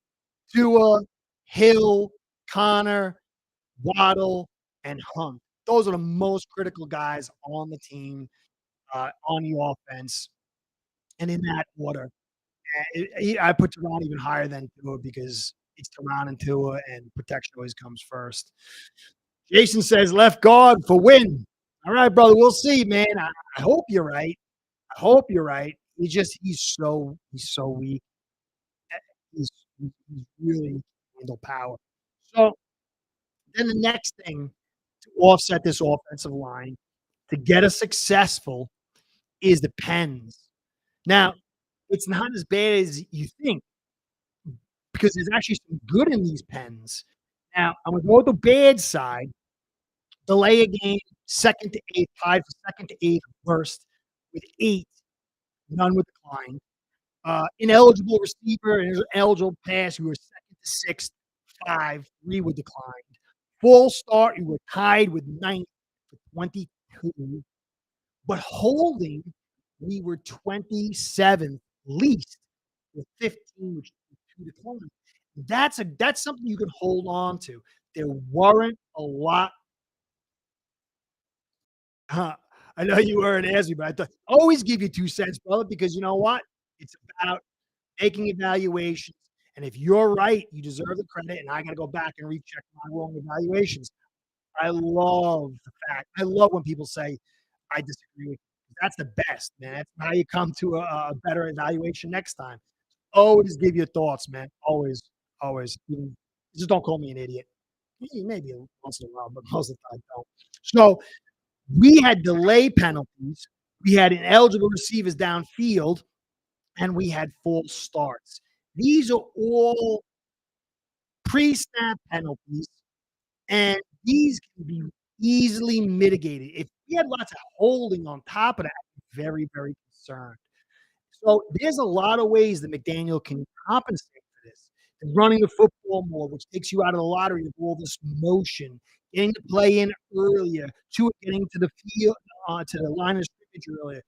Tua, Hill, Connor, Waddle, and Hunt. Those are the most critical guys on the team, on the offense, and in that order. I put Tehran even higher than Tua because it's Tehran and Tua, and protection always comes first. Jason says left guard for Win. All right, brother, we'll see, man. I hope you're right. I hope you're right. He's so weak. He's really handle power. So then the next thing to offset this offensive line to get us successful is the pens. Now, it's not as bad as you think because there's actually some good in these pens. Now, I'm going to go with the bad side. Delay a game, 2nd to 8th, tied for 2nd to 8th, worst with 8, none with decline. Ineligible receiver and eligible pass, you were 2nd to 6th, 5, 3 with declined. Full start, you were tied with 9th for 22. But holding, we were 27th least with 15, which is 2 decline. That's something you can hold on to. There weren't a lot. I know you weren't asking, but I thought always give you 2 cents, brother, because you know what? It's about making evaluations. And if you're right, you deserve the credit. And I got to go back and recheck my wrong evaluations. I love when people say, I disagree with you. That's the best, man. That's how you come to a better evaluation next time. Always give your thoughts, man. Always, always. Just don't call me an idiot. Maybe once in a while, but most of the time, don't. So we had delay penalties. We had ineligible receivers downfield, and we had false starts. These are all pre-snap penalties, and these can be easily mitigated. If we had lots of holding on top of that, I'd be very, very concerned. So there's a lot of ways that McDaniel can compensate for this. And running the football more, which takes you out of the lottery of all this motion, getting to play in earlier, to getting to the field, to the line of scrimmage earlier.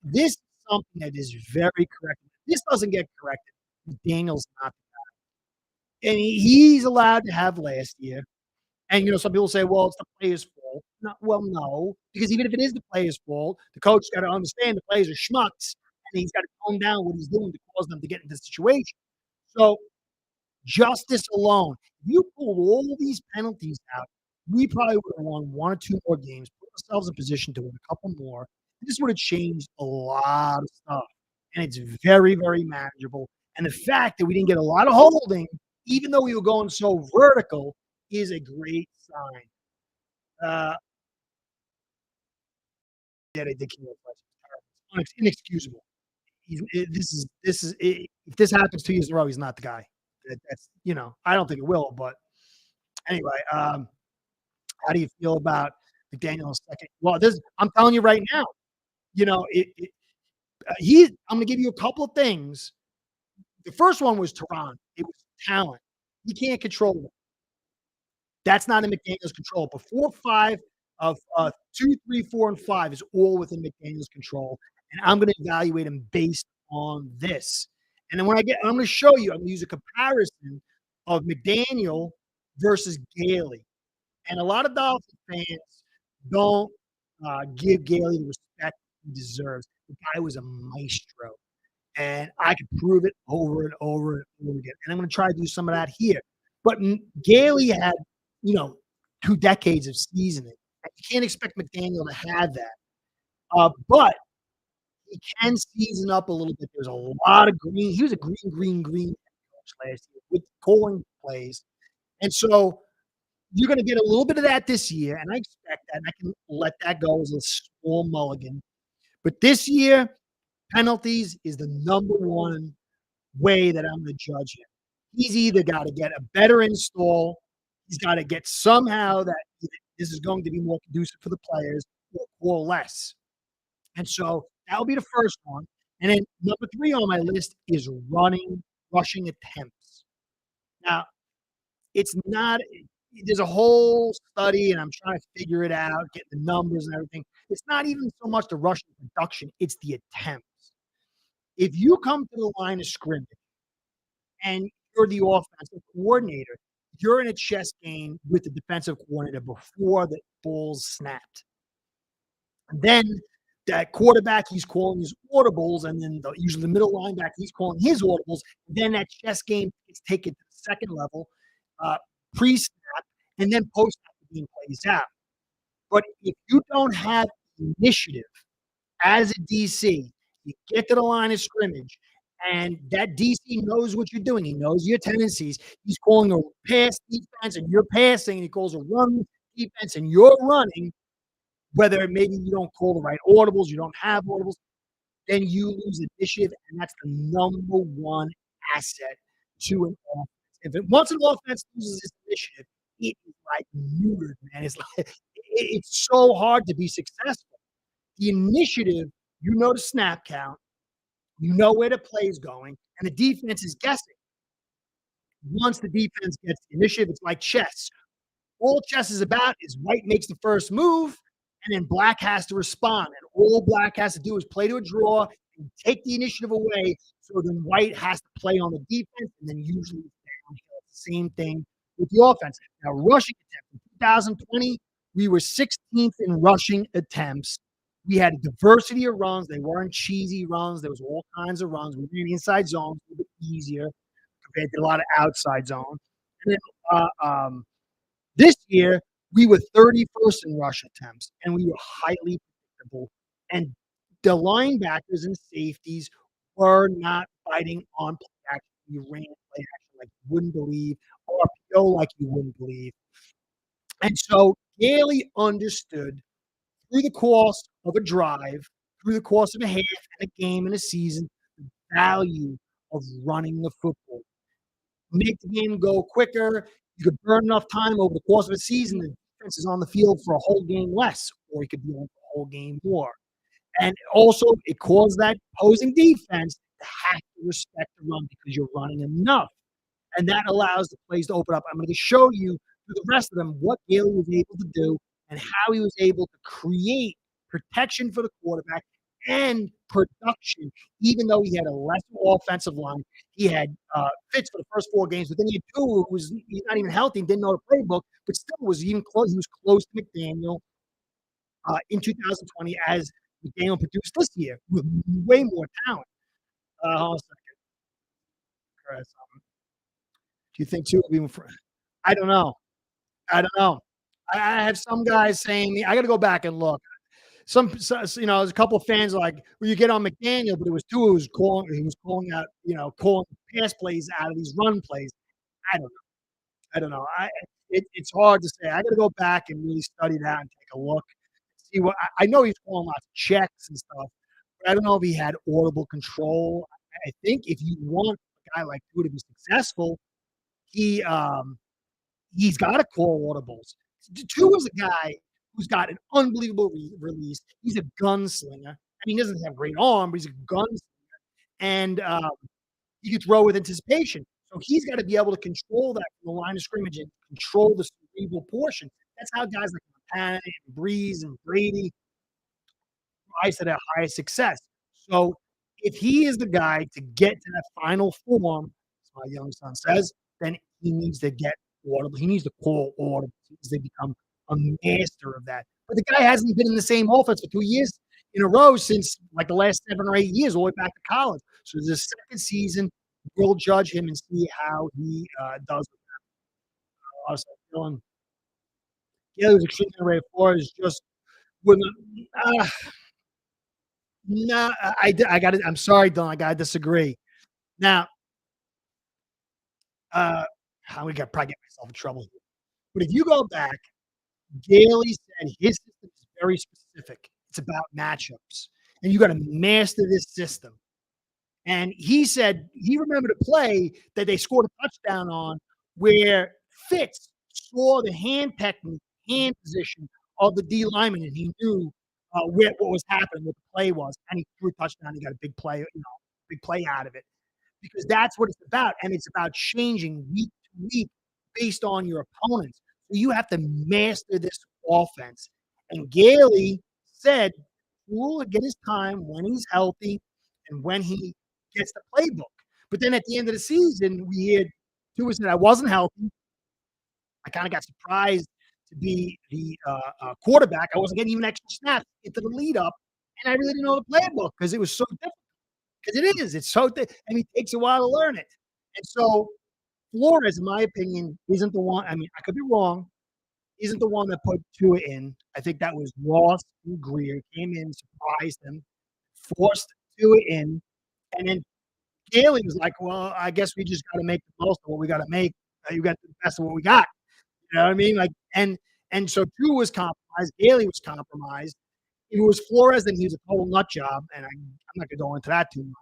This is something that is very correct. If this doesn't get corrected, McDaniel's not. and he's allowed to have last year. And, some people say, "Well, it's the players' fault." No, well, no, because even if it is the players' fault, the coach gotta understand the players are schmucks, and he's gotta tone down what he's doing to cause them to get into the situation. So, justice alone, if you pulled all these penalties out, we probably would have won 1 or 2 more games, put ourselves in position to win a couple more. This would have changed a lot of stuff, and it's very, very manageable. And the fact that we didn't get a lot of holding, even though we were going so vertical, is a great sign. Uh, yeah, they did kill us. It's inexcusable. If this happens 2 years in a row, he's not the guy. I don't think it will, but anyway, how do you feel about McDaniel's second? Well, this I'm telling you right now, you know, I'm gonna give you a couple of things. The first one was Tehran. It was talent. He can't control it. That's not in McDaniel's control. But 4, 5 of 2, 3, 4, and 5 is all within McDaniel's control. And I'm going to evaluate him based on this. And then I'm going to show you, I'm going to use a comparison of McDaniel versus Gailey. And a lot of Dolphins fans don't give Gailey the respect he deserves. The guy was a maestro. And I could prove it over and over and over again. And I'm going to try to do some of that here. But Gailey had, you know, 2 decades of seasoning. And you can't expect McDaniel to have that. But he can season up a little bit. There's a lot of green. He was a green coach last year with calling plays. And so you're going to get a little bit of that this year. And I expect that. And I can let that go as a small mulligan. But this year, penalties is the number one way that I'm going to judge him. He's either got to get a better install, he's got to get somehow that this is going to be more conducive for the players or less. And so that'll be the first one. And then number 3 on my list is rushing attempts. Now, it's not there's a whole study, and I'm trying to figure it out, get the numbers and everything. It's not even so much the rushing production, it's the attempts. If you come to the line of scrimmage and you're the offensive coordinator, you're in a chess game with the defensive coordinator before the ball's snapped. And then that quarterback, he's calling his audibles, and then usually the middle linebacker, he's calling his audibles. Then that chess game is taken to the second level, pre-snap, and then post-snap the game plays out. But if you don't have initiative as a DC, you get to the line of scrimmage, and that DC knows what you're doing. He knows your tendencies. He's calling a pass defense, and you're passing, and he calls a run defense, and you're running. Whether maybe you don't call the right audibles, you don't have audibles, then you lose initiative, and that's the number one asset to an offense. Once an offense loses its initiative, it is like neutered, man. It's so hard to be successful. The initiative, you know the snap count, you know where the play is going, and the defense is guessing. Once the defense gets the initiative, it's like chess. All chess is about is white makes the first move, and then black has to respond. And all black has to do is play to a draw and take the initiative away. So then white has to play on the defense, and then usually it's downhill. Same thing with the offense. Now, rushing attempts. In 2020, we were 16th in rushing attempts. We had a diversity of runs. They weren't cheesy runs. There was all kinds of runs. We were in inside zones, a little bit easier compared to a lot of outside zones. And then this year, we were 31st in rush attempts, and we were highly predictable. And the linebackers and safeties were not fighting on play action. We ran play action like you wouldn't believe, RPO like you wouldn't believe. And so Gailey understood through the course of a drive, through the course of a half and a game and a season, the value of running the football. Make the game go quicker. You could burn enough time over the course of a season. The defense is on the field for a whole game less, or he could be on the whole game more. And also, it caused that opposing defense to have to respect the run because you're running enough. And that allows the plays to open up. I'm going to show you through the rest of them what Gailey was able to do and how he was able to create protection for the quarterback and production, even though he had a lesser offensive line. He had Fitz for the first 4 games, but then he had two who was he's not even healthy and didn't know the playbook, but still was even close. He was close to McDaniel in 2020 as McDaniel produced this year with way more talent. Hold on a second, Chris. Do you think too? I don't know. I don't know. I have some guys saying I got to go back and look. There's a couple of fans like, well, you get on McDaniel, but it was two who was calling. He was calling out, calling pass plays out of these run plays. I don't know. I don't know. It's hard to say. I got to go back and really study that and take a look. See what I know. He's calling lots of checks and stuff, but I don't know if he had audible control. I think if you want a guy like Tua to be successful, he he's got to call audibles. Tua is a guy who's got an unbelievable release. He's a gunslinger. I mean, he doesn't have a great arm, but he's a gunslinger, and he can throw with anticipation. So he's got to be able to control that from the line of scrimmage and control the cerebral portion. That's how guys like Montana and Breeze and Brady rise to their highest success. So if he is the guy to get to that final form, as my young son says, then he needs to get audible. He needs to call audible. He needs to become a master of that. But the guy hasn't been in the same offense for 2 years in a row since like the last 7 or 8 years, all the way back to college. So this is second season. We'll judge him and see how he does with that. Also, Gailey was extremely underrated. Flores just with no, I got it. I'm sorry, Don. I got to disagree. Now, we got probably get myself in trouble here. But if you go back, Gailey said his system is very specific. It's about matchups, and you got to master this system. And he said he remembered a play that they scored a touchdown on where Fitz saw the hand technique, hand position of the D lineman, and he knew what was happening, what the play was, and he threw a touchdown. He got a big play out of it because that's what it's about, and it's about changing week to week based on your opponents. So you have to master this offense. And Gailey said, "We'll get his time when he's healthy and when he gets the playbook." But then at the end of the season, we had Tua said, "I wasn't healthy. I kind of got surprised to be the quarterback. I wasn't getting even extra snaps into the lead up, and I really didn't know the playbook because it was so difficult. Because it is, it's so thick, and it takes a while to learn it. And so Flores, in my opinion, isn't the one. I mean, I could be wrong. Isn't the one that put Tua in. I think that was Ross and Greer came in, surprised him, forced Tua in, and then Gailey was like, "Well, I guess we just got to make the most of what we got to make. You got the best of what we got." You know what I mean? Like, and so Tua was compromised. Gailey was compromised. If it was Flores, then he was a total nut job, and I'm not gonna go into that too much.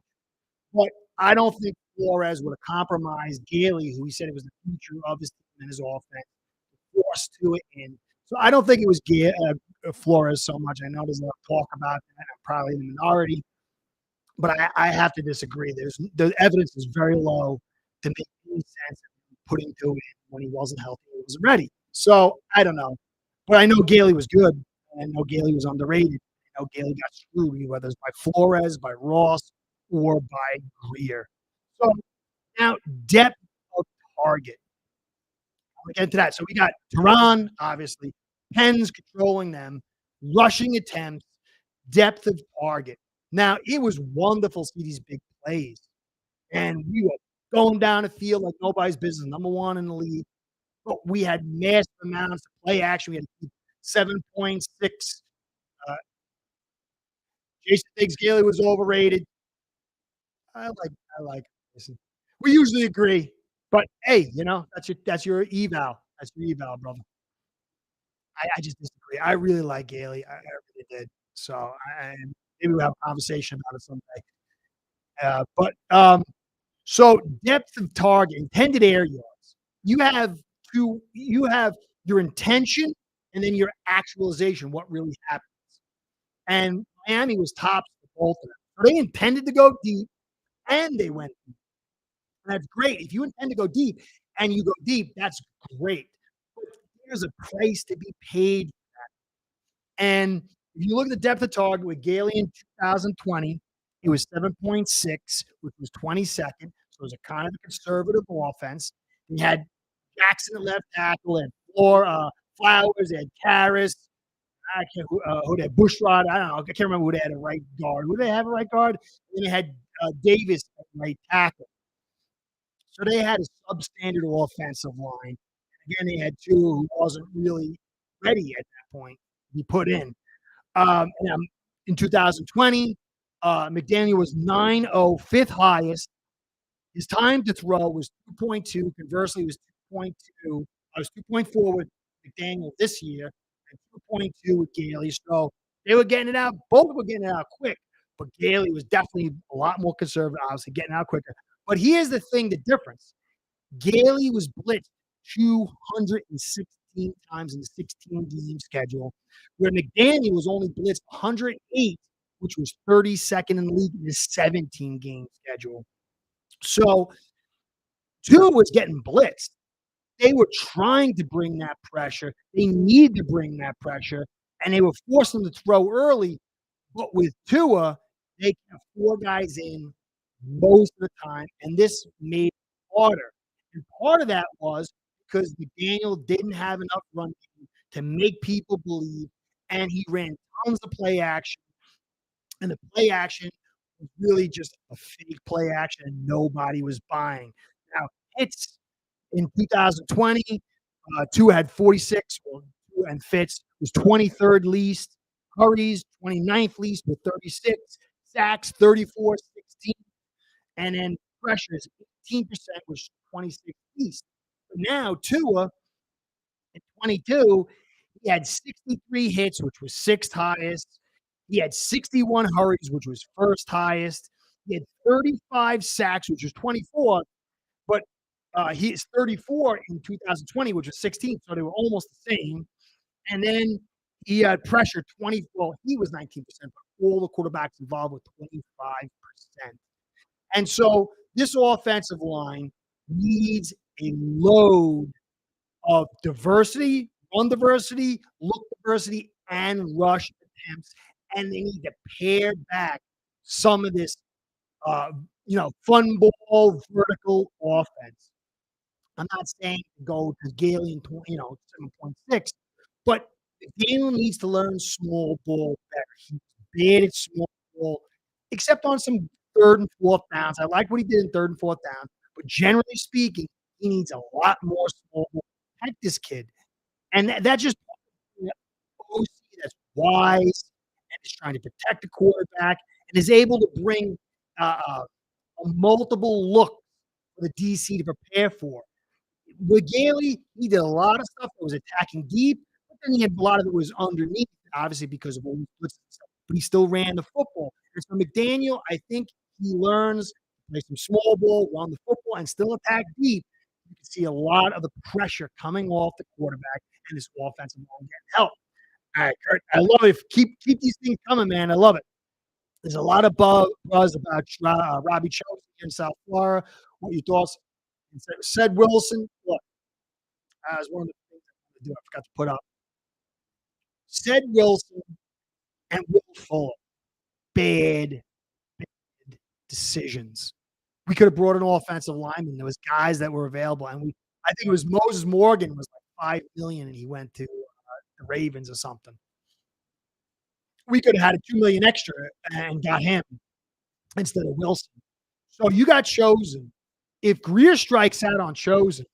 But I don't think Flores would have compromised Gailey, who he said it was the future of his team and his offense, forced Tua in. So I don't think it was Flores so much. I know there's a lot of talk about that. I'm probably in the minority, but I have to disagree. The evidence is very low to make any sense of putting Tua in when he wasn't healthy, he wasn't ready. So I don't know, but I know Gailey was good. I know Gailey was underrated. I know Gailey got screwed, whether it's by Flores, by Ross, or by Greer. So now depth of target. I'll get into that. So we got Tehran, obviously, Pens controlling them, rushing attempts, depth of target. Now, it was wonderful to see these big plays. And we were going down the field like nobody's business, number one in the league. But we had massive amounts of play action. We had 7.6. Uh, Jason thinks Gailey was overrated. I like. Listen, we usually agree, but hey, that's your eval. That's your eval, brother. I just disagree. I really like Gailey. I really did. So maybe we'll have a conversation about it someday. So depth of target, intended air yards. You have you have your intention and then your actualization, what really happens. And Miami was tops for both of them. So they intended to go deep and they went deep. And that's great. If you intend to go deep and you go deep, that's great. But there's a price to be paid for that. And If you look at the depth of target with Gailey in 2020, it was 7.6, which was 22nd. So it was a kind of a conservative offense. He had Jackson at left tackle and Flowers, they had Karras. I can't who they had Bushrod. I don't know. I can't remember who they had a right guard. Who they have a right guard? And they had Davis at right tackle. So they had a substandard offensive line. Again, they had two who wasn't really ready at that point to be put in. In 2020, McDaniel was 9.0, fifth highest. His time to throw was 2.2. Conversely, it was 2.2. I was 2.4 with McDaniel this year and 2.2 with Gailey. So they were getting it out. Both were getting it out quick, but Gailey was definitely a lot more conservative, obviously getting out quicker. But here's the thing, the difference. Gailey was blitzed 216 times in the 16-game schedule, where McDaniel was only blitzed 108, which was 32nd in the league in his 17-game schedule. So Tua was getting blitzed. They were trying to bring that pressure. They need to bring that pressure, and they were forcing him to throw early. But with Tua, they kept four guys in most of the time, and this made it harder. And part of that was because McDaniel didn't have enough run game to make people believe, and he ran tons of play action, and the play action was really just a fake play action, and nobody was buying. Now, hits in 2020, Tua had 46, and Fitz was 23rd least. Hurries, 29th least with 36. Sacks, 34, 16. And then pressures, 18%, was 26th least. But now, Tua, in 22, he had 63 hits, which was sixth highest. He had 61 hurries, which was first highest. He had 35 sacks, which was 24, but he's 34 in 2020, which was 16, so they were almost the same. And then he had pressure 20. Well, he was 19%, but all the quarterbacks involved with 25%. And so this offensive line needs a load of diversity, run diversity, look diversity, and rush attempts. And they need to pare back some of this, fun ball vertical offense. I'm not saying to go to Gailey and 7.6, but Daniel needs to learn small ball better. He's bad at small ball, except on some third and fourth downs. I like what he did in third and fourth down, but generally speaking, he needs a lot more small ball. Protect this kid, and that's just OC that's wise and is trying to protect the quarterback and is able to bring a multiple look for the DC to prepare for. With Gailey, he did a lot of stuff that was attacking deep, but then he had a lot of it was underneath, obviously because of all the blitzes and stuff. But he still ran the football. And so McDaniel, I think he learns to play some small ball, run the football, and still attack deep. You can see a lot of the pressure coming off the quarterback and this offensive line getting help. All right, Kurt, I love it. Keep these things coming, man. I love it. There's a lot of buzz about Robbie Chosen here in South Florida. What your thoughts? Said Wilson. Look, that was one of the things I wanted to do. I forgot to put up. Said Wilson and Will Fuller. Bad decisions. We could have brought an offensive lineman. There was guys that were available, and I think it was Moses Morgan was like $5 million, and he went to the Ravens or something. We could have had $2 million extra and got him instead of Wilson. So you got Chosen. If Greer strikes out on Chosen,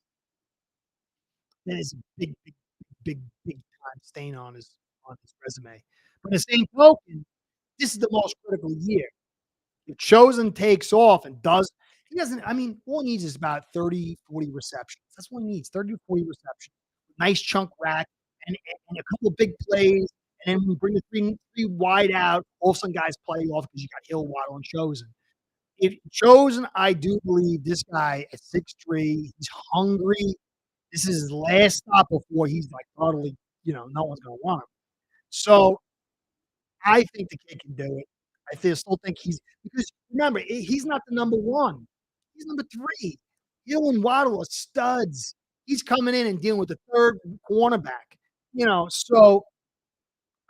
then it's a big time stain on his resume. But the same token, this is the most critical year. If Chosen takes off and he doesn't, I mean, all he needs is about 30, 40 receptions. That's what he needs, 30 to 40 receptions. Nice chunk rack and a couple of big plays. And then we bring the three wide out. All of a sudden, guys play off because you got Hill, Waddle, and Chosen. If Chosen, I do believe this guy at 6'3", he's hungry. This is his last stop before he's like totally, no one's going to want him. So I think the kid can do it. I still think because remember, he's not the number one. He's number 3. Hill and Waddle are studs. He's coming in and dealing with the third cornerback. So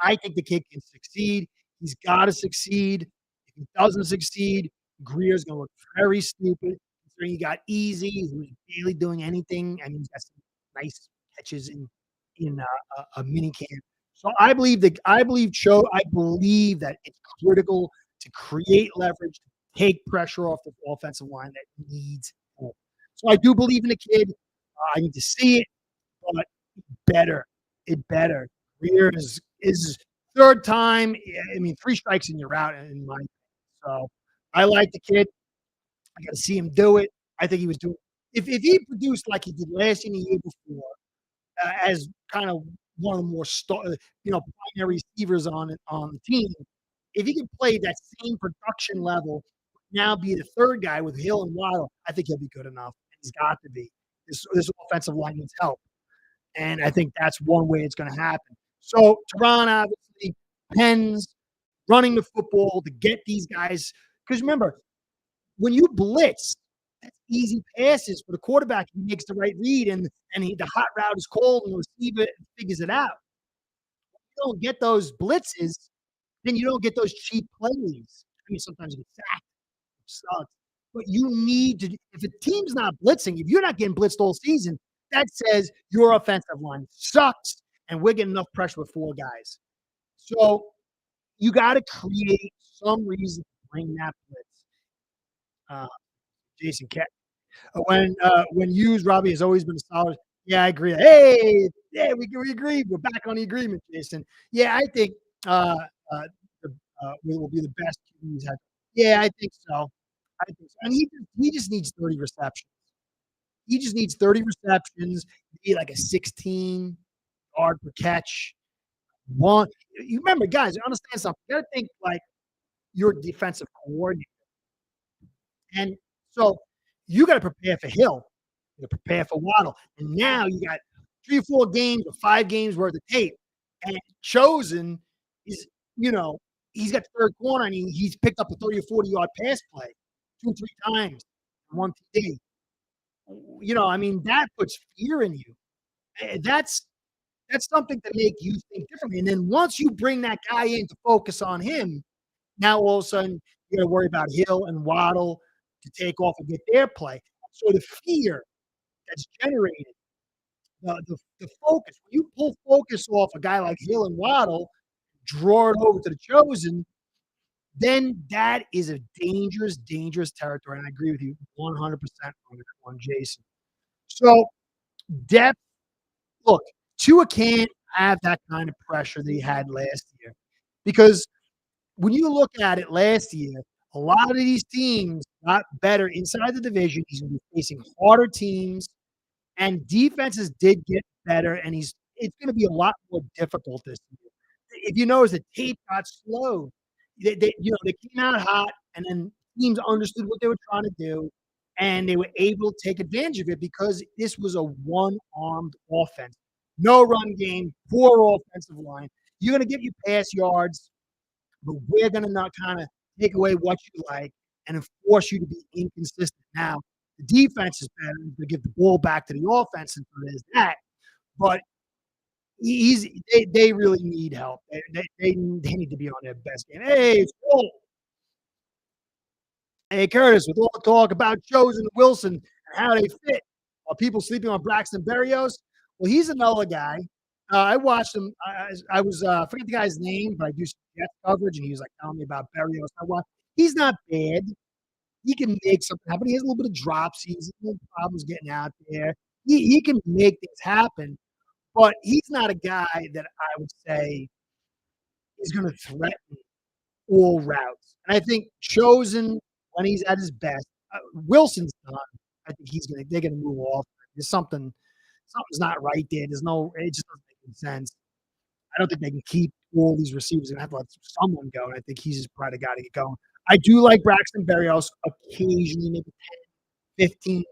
I think the kid can succeed. He's got to succeed. If he doesn't succeed, Greer's going to look very stupid. Considering he got easy, who's barely doing anything, and he's got some nice catches in a mini camp. So I believe that it's critical to create leverage, to take pressure off the offensive line that needs help. So I do believe in the kid. I need to see it, but better. It better. Greer is third time. I mean, 3 strikes and you're out in my opinion. So I like the kid. I got to see him do it. I think he was doing if he produced like he did last year and the year before, as kind of one of the more primary receivers on the team. If he can play that same production level, now be the third guy with Hill and Waddle, I think he'll be good enough. He's got to be. This offensive line needs help, and I think that's one way it's going to happen. So Tehran obviously pens running the football to get these guys. Because remember, when you blitz, that's easy passes for the quarterback. He makes the right read, and the hot route is called, and the receiver figures it out. If you don't get those blitzes, then you don't get those cheap plays. I mean, sometimes you get sacked, which sucks. But you need to. If a team's not blitzing, if you're not getting blitzed all season, that says your offensive line sucks, and we're getting enough pressure with 4 guys. So you got to create some reason to bring that blitz. Jason Cat. When used, Robbie has always been a solid. Yeah, I agree. Hey, yeah, we agree. We're back on the agreement, Jason. Yeah, I think will be the best QB he's had. Yeah, I think so. And he just needs 30 receptions. He just needs 30 receptions, be like a 16 yard per catch. One, you remember, guys, understand something. You got to think like your defensive coordinator. And so you got to prepare for Hill. You got to prepare for Waddle. And now you got 3 or 4 games or 5 games worth of tape. And Chosen is, he's got the third corner and he's picked up a 30 or 40 yard pass play 2 or 3 times in one TD. I mean, that puts fear in you. That's something to make you think differently. And then once you bring that guy in to focus on him, now all of a sudden you got to worry about Hill and Waddle to take off and get their play. So the fear that's generated, the focus, when you pull focus off a guy like Hill and Waddle, draw it over to the Chosen, then that is a dangerous, dangerous territory. And I agree with you 100% on that one, Jason. So depth, look, Tua can't have that kind of pressure that he had last year because when you look at it last year, a lot of these teams got better inside the division. He's going to be facing harder teams, and defenses did get better, and it's going to be a lot more difficult this year. If you notice, the tape got slowed. They came out hot, and then teams understood what they were trying to do, and they were able to take advantage of it because this was a one-armed offense. No run game, poor offensive line. You're going to give you pass yards, but we're going to not kind of take away what you like and force you to be inconsistent. Now, the defense is better to give the ball back to the offense, and so there's that. But they really need help. They need to be on their best game. Hey, it's cool. Hey, Curtis, with all the talk about Chosen and Wilson and how they fit, are people sleeping on Braxton Berrios? Well, he's another guy. I watched him. I was I forget the guy's name, but I do Jets coverage, and he was like telling me about Berrios. He's not bad. He can make something happen. He has a little bit of drops. He's no problems getting out there. He can make things happen, but he's not a guy that I would say is going to threaten all routes. And I think Chosen, when he's at his best, Wilson's done. I think they're gonna move off. There's something's not right there. It just doesn't make any sense. I don't think they can keep all these receivers. They're gonna have to let someone go. And I think he's just probably got to get going. I do like Braxton Berrios occasionally, maybe 10, 15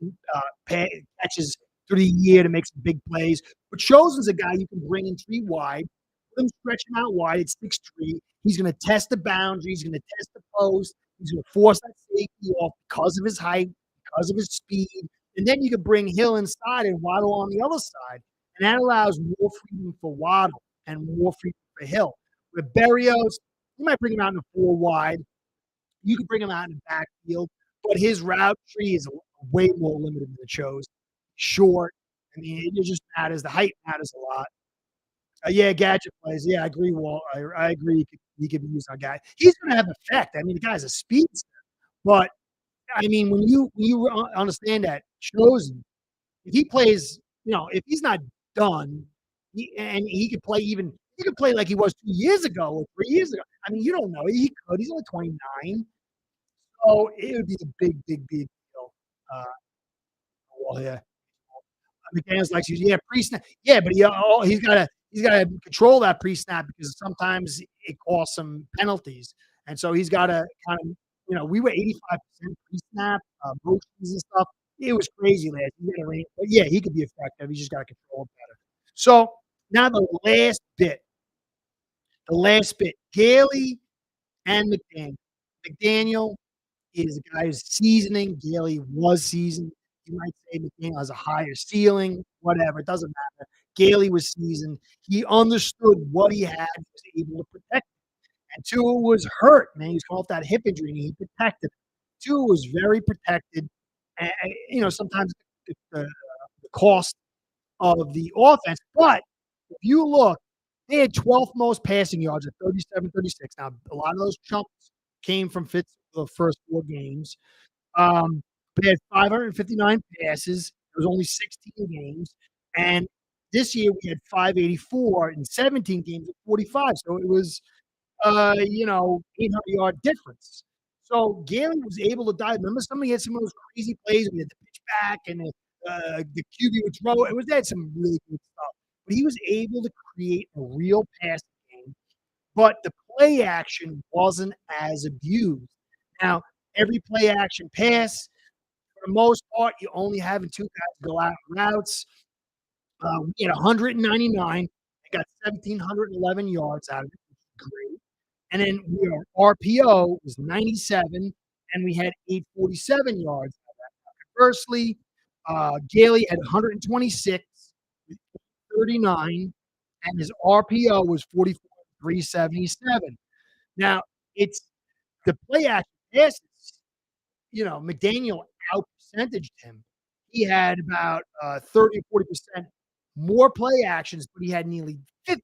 catches through the year to make some big plays. But Chosen's a guy you can bring in 3 wide, put him stretching out wide at 6'3". He's going to test the boundaries. He's going to test the post. He's going to force that safety off because of his height, because of his speed. And then you can bring Hill inside and Waddle on the other side. And that allows more freedom for Waddle and more freedom for Hill. With Berrios, you might bring him out in the 4 wide. You could bring him out in the backfield, but his route tree is way more limited than the Cho's. Short. I mean, it just matters. The height matters a lot. Yeah, gadget plays. Yeah, I agree, Walt. I agree. He could be used on a guy. He's going to have effect. I mean, the guy's a speedster, but I mean, when you understand that chosen, if he plays, if he's not done, and he could play like he was 2 years ago or 3 years ago. I mean, you don't know. He could. He's only 29, so it would be a big, big, big deal. Uh, well, yeah. McDaniel's likes you, yeah, pre-snap. Yeah, but he's gotta control that pre-snap because sometimes it costs some penalties, and so he's gotta kind of, we were 85% pre-snap motions and stuff. It was crazy last year, but yeah, he could be effective. He's just gotta control it better. So now the last bit, Gailey and McDaniel. McDaniel is a guy who's seasoning. Gailey was seasoned. You might say McDaniel has a higher ceiling, whatever. It doesn't matter. Gailey was seasoned. He understood what he had. He was able to protect it. And Tua was hurt, man. He was coming off that hip injury, and he protected it. Tua was very protected. And sometimes the cost of the offense. But if you look, they had 12th most passing yards at 37, 36. Now, a lot of those chumps came from Fitz the first 4 games. But they had 559 passes. There was only 16 games. And this year we had 584 in 17 games at 45. So it was, 800-yard difference. So Gailey was able to dive. Remember, somebody had some of those crazy plays. We had the pitch back and the QB would throw. They had some really good stuff. But he was able to create a real passing game. But the play action wasn't as abused. Now, every play action pass, for the most part, you only having 2 guys go out routes. We had 199 and got 1,711 yards out of it, which is great. And then our RPO was 97, and we had 847 yards out of that. Conversely, Gailey had 126 with 39, and his RPO was 44,377. Now, it's the play action passes, McDaniel out percentaged him. He had about 30 or 40% more play actions, but he had nearly 50%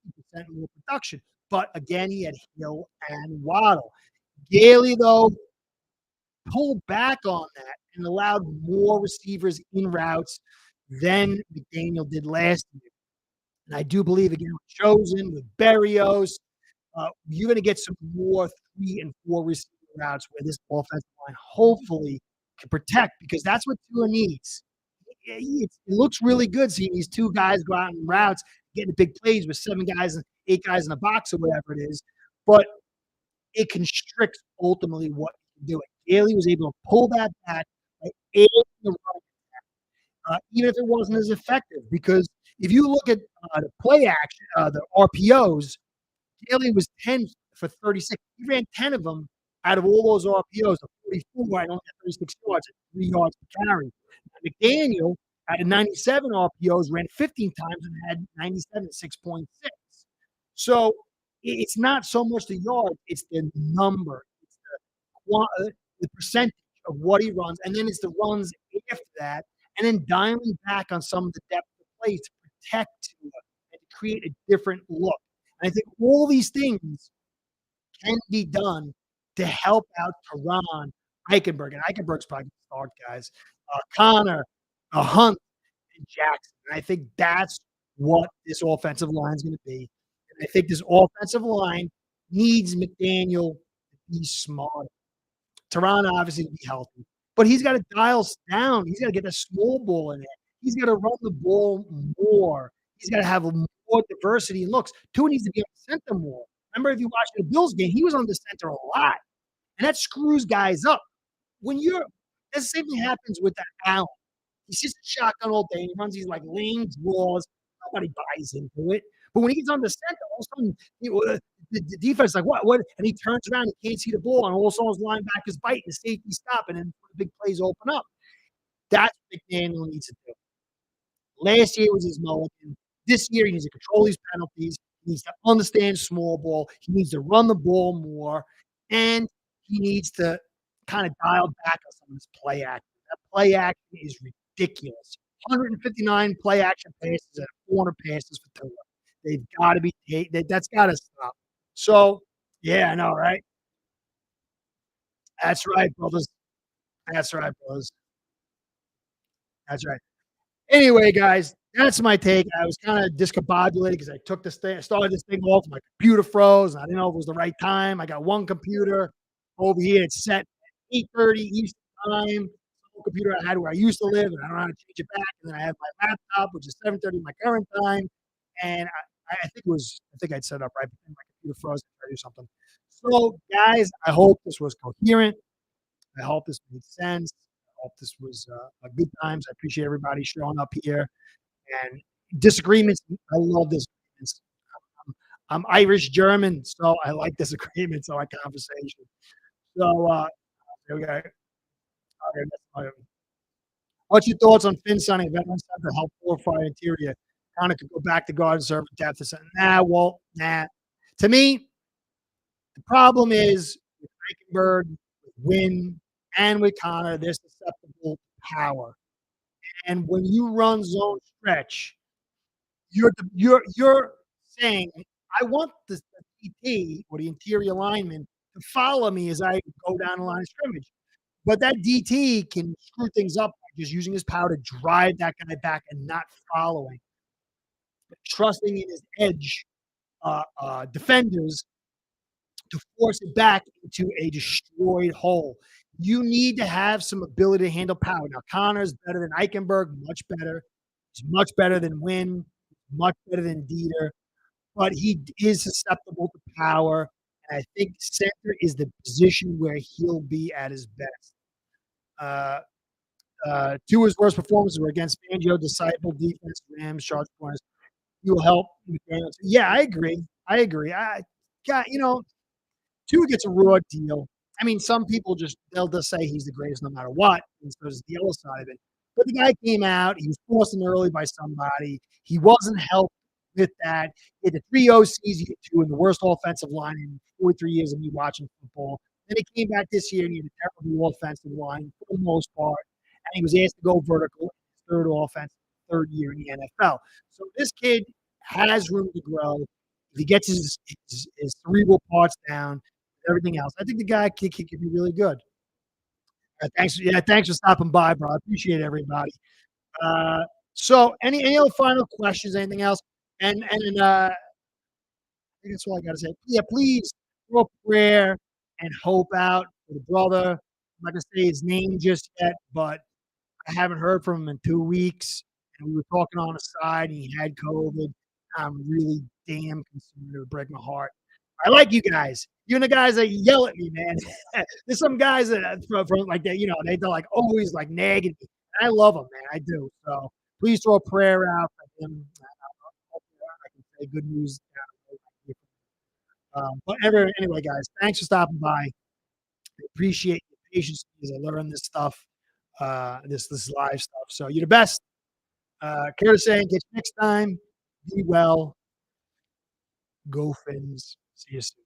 more production. But again, he had Hill and Waddle. Gailey, though, pulled back on that and allowed more receivers in routes than McDaniel did last year. And I do believe, again, with Chosen, with Berrios, you're going to get some more 3 and 4 receiver routes where this offensive line hopefully can protect, because that's what Tua needs. It looks really good seeing these 2 guys go out in routes, getting big plays with 7 guys and 8 guys in the box or whatever it is, but it constricts ultimately what you can do. Gailey was able to pull that back by aiding the running attack, even if it wasn't as effective. Because if you look at the play action, the RPOs, Gailey was 10 for 36. He ran 10 of them out of all those RPOs of 44. I only got 36 yards at 3 yards per carry. McDaniel, out of 97 RPOs, ran 15 times and had 97 at 6.6. So it's not so much the yard, it's the number. It's the percentage of what he runs, and then it's the runs after that, and then dialing back on some of the depth of plays to protect Tua and to create a different look. And I think all these things can be done to help out Tehran Eichenberg. And Eichenberg's probably going to start, guys. Connor, Hunt, and Jackson. And I think that's what this offensive line is going to be. And I think this offensive line needs McDaniel to be smarter. Tehran obviously to be healthy, but he's got to dial down. He's got to get a small ball in there. He's got to run the ball more. He's got to have more diversity in looks. Tua needs to be on the center more. Remember, if you watch the Bills game, he was on the center a lot, and that screws guys up. The same thing happens with that Allen. He sits in shotgun all day. He runs these like lane draws. Nobody buys into it. But when he gets on the center, all of a sudden, the defense is like, what? And he turns around, he can't see the ball, and all of a sudden his linebackers bite, and the safety stop, and then the big plays open up. That's what McDaniel needs to do. Last year was his mulligan. This year, he needs to control these penalties. He needs to understand small ball. He needs to run the ball more, and he needs to kind of dial back on some of his play action. That play action is ridiculous. 159 play action passes and 400 passes for Tua. They've got to be. That's got to stop. So, yeah, I know, right? That's right, brothers. That's right, brothers. That's right. Anyway, guys, that's my take. I was kinda discombobulated because I took this thing started this thing off, my computer froze, and I didn't know if it was the right time. I got one computer over here, it's set at 8:30 Eastern Time. The computer I had where I used to live, and I don't know how to change it back, and then I have my laptop, which is 7:30 my current time, and I think I'd set it up right, but then my computer froze and tried to do something. So, guys, I hope this was coherent. I hope this made sense. I hope this was a good times. I appreciate everybody showing up here and disagreements. I love disagreements. I'm Irish German, so I like disagreements. I like conversation. So there we go. Okay, what's your thoughts on Finn signing veteran center to help fortify interior? Kind of could go back to guard and serve depth. Nah. To me, the problem is with Eichenberg, with Wynn, and with Connor, they're susceptible to power. And when you run zone stretch, you're saying, I want the DT or the interior lineman to follow me as I go down the line of scrimmage. But that DT can screw things up by just using his power to drive that guy back and not following, trusting in his edge defenders to force it back into a destroyed hole. You need to have some ability to handle power. Now, Connor's better than Eichenberg, much better. He's much better than Wynn, much better than Dieter, but he is susceptible to power. And I think center is the position where he'll be at his best. Two of his worst performances were against Fangio, Disciple, defense, Rams, Chargers, corners. He will help McDaniel. Yeah, I agree. I got, Tua gets a raw deal. I mean, some people they'll just say he's the greatest no matter what, and so does the other side of it. But the guy came out, he was forced in early by somebody. He wasn't helped with that. He had the three OCs, he had two, and the worst offensive line in 43 years of me watching football. Then he came back this year and he had a terrible offensive line for the most part, and he was asked to go vertical in his third year in the NFL. So this kid has room to grow. If he gets his cerebral parts down, everything else, I think the guy could be really good. Thanks for stopping by, bro. I appreciate everybody. So, any other final questions? Anything else? And I think that's all I got to say. Yeah, please throw a prayer and hope out for the brother. I'm not gonna say his name just yet, but I haven't heard from him in 2 weeks, and we were talking on the side, and he had COVID. I'm really damn concerned. It would break my heart. I like you guys. You're the guys that yell at me, man. There's some guys that from like that, they're like always like nagging me. I love them, man. I do. So please throw a prayer out for him. Hopefully I can say good news. Anyway, guys, thanks for stopping by. I appreciate your patience as I learn this stuff, this live stuff. So you're the best. Care saying, get you next time. Be well. Go Fins. See you soon.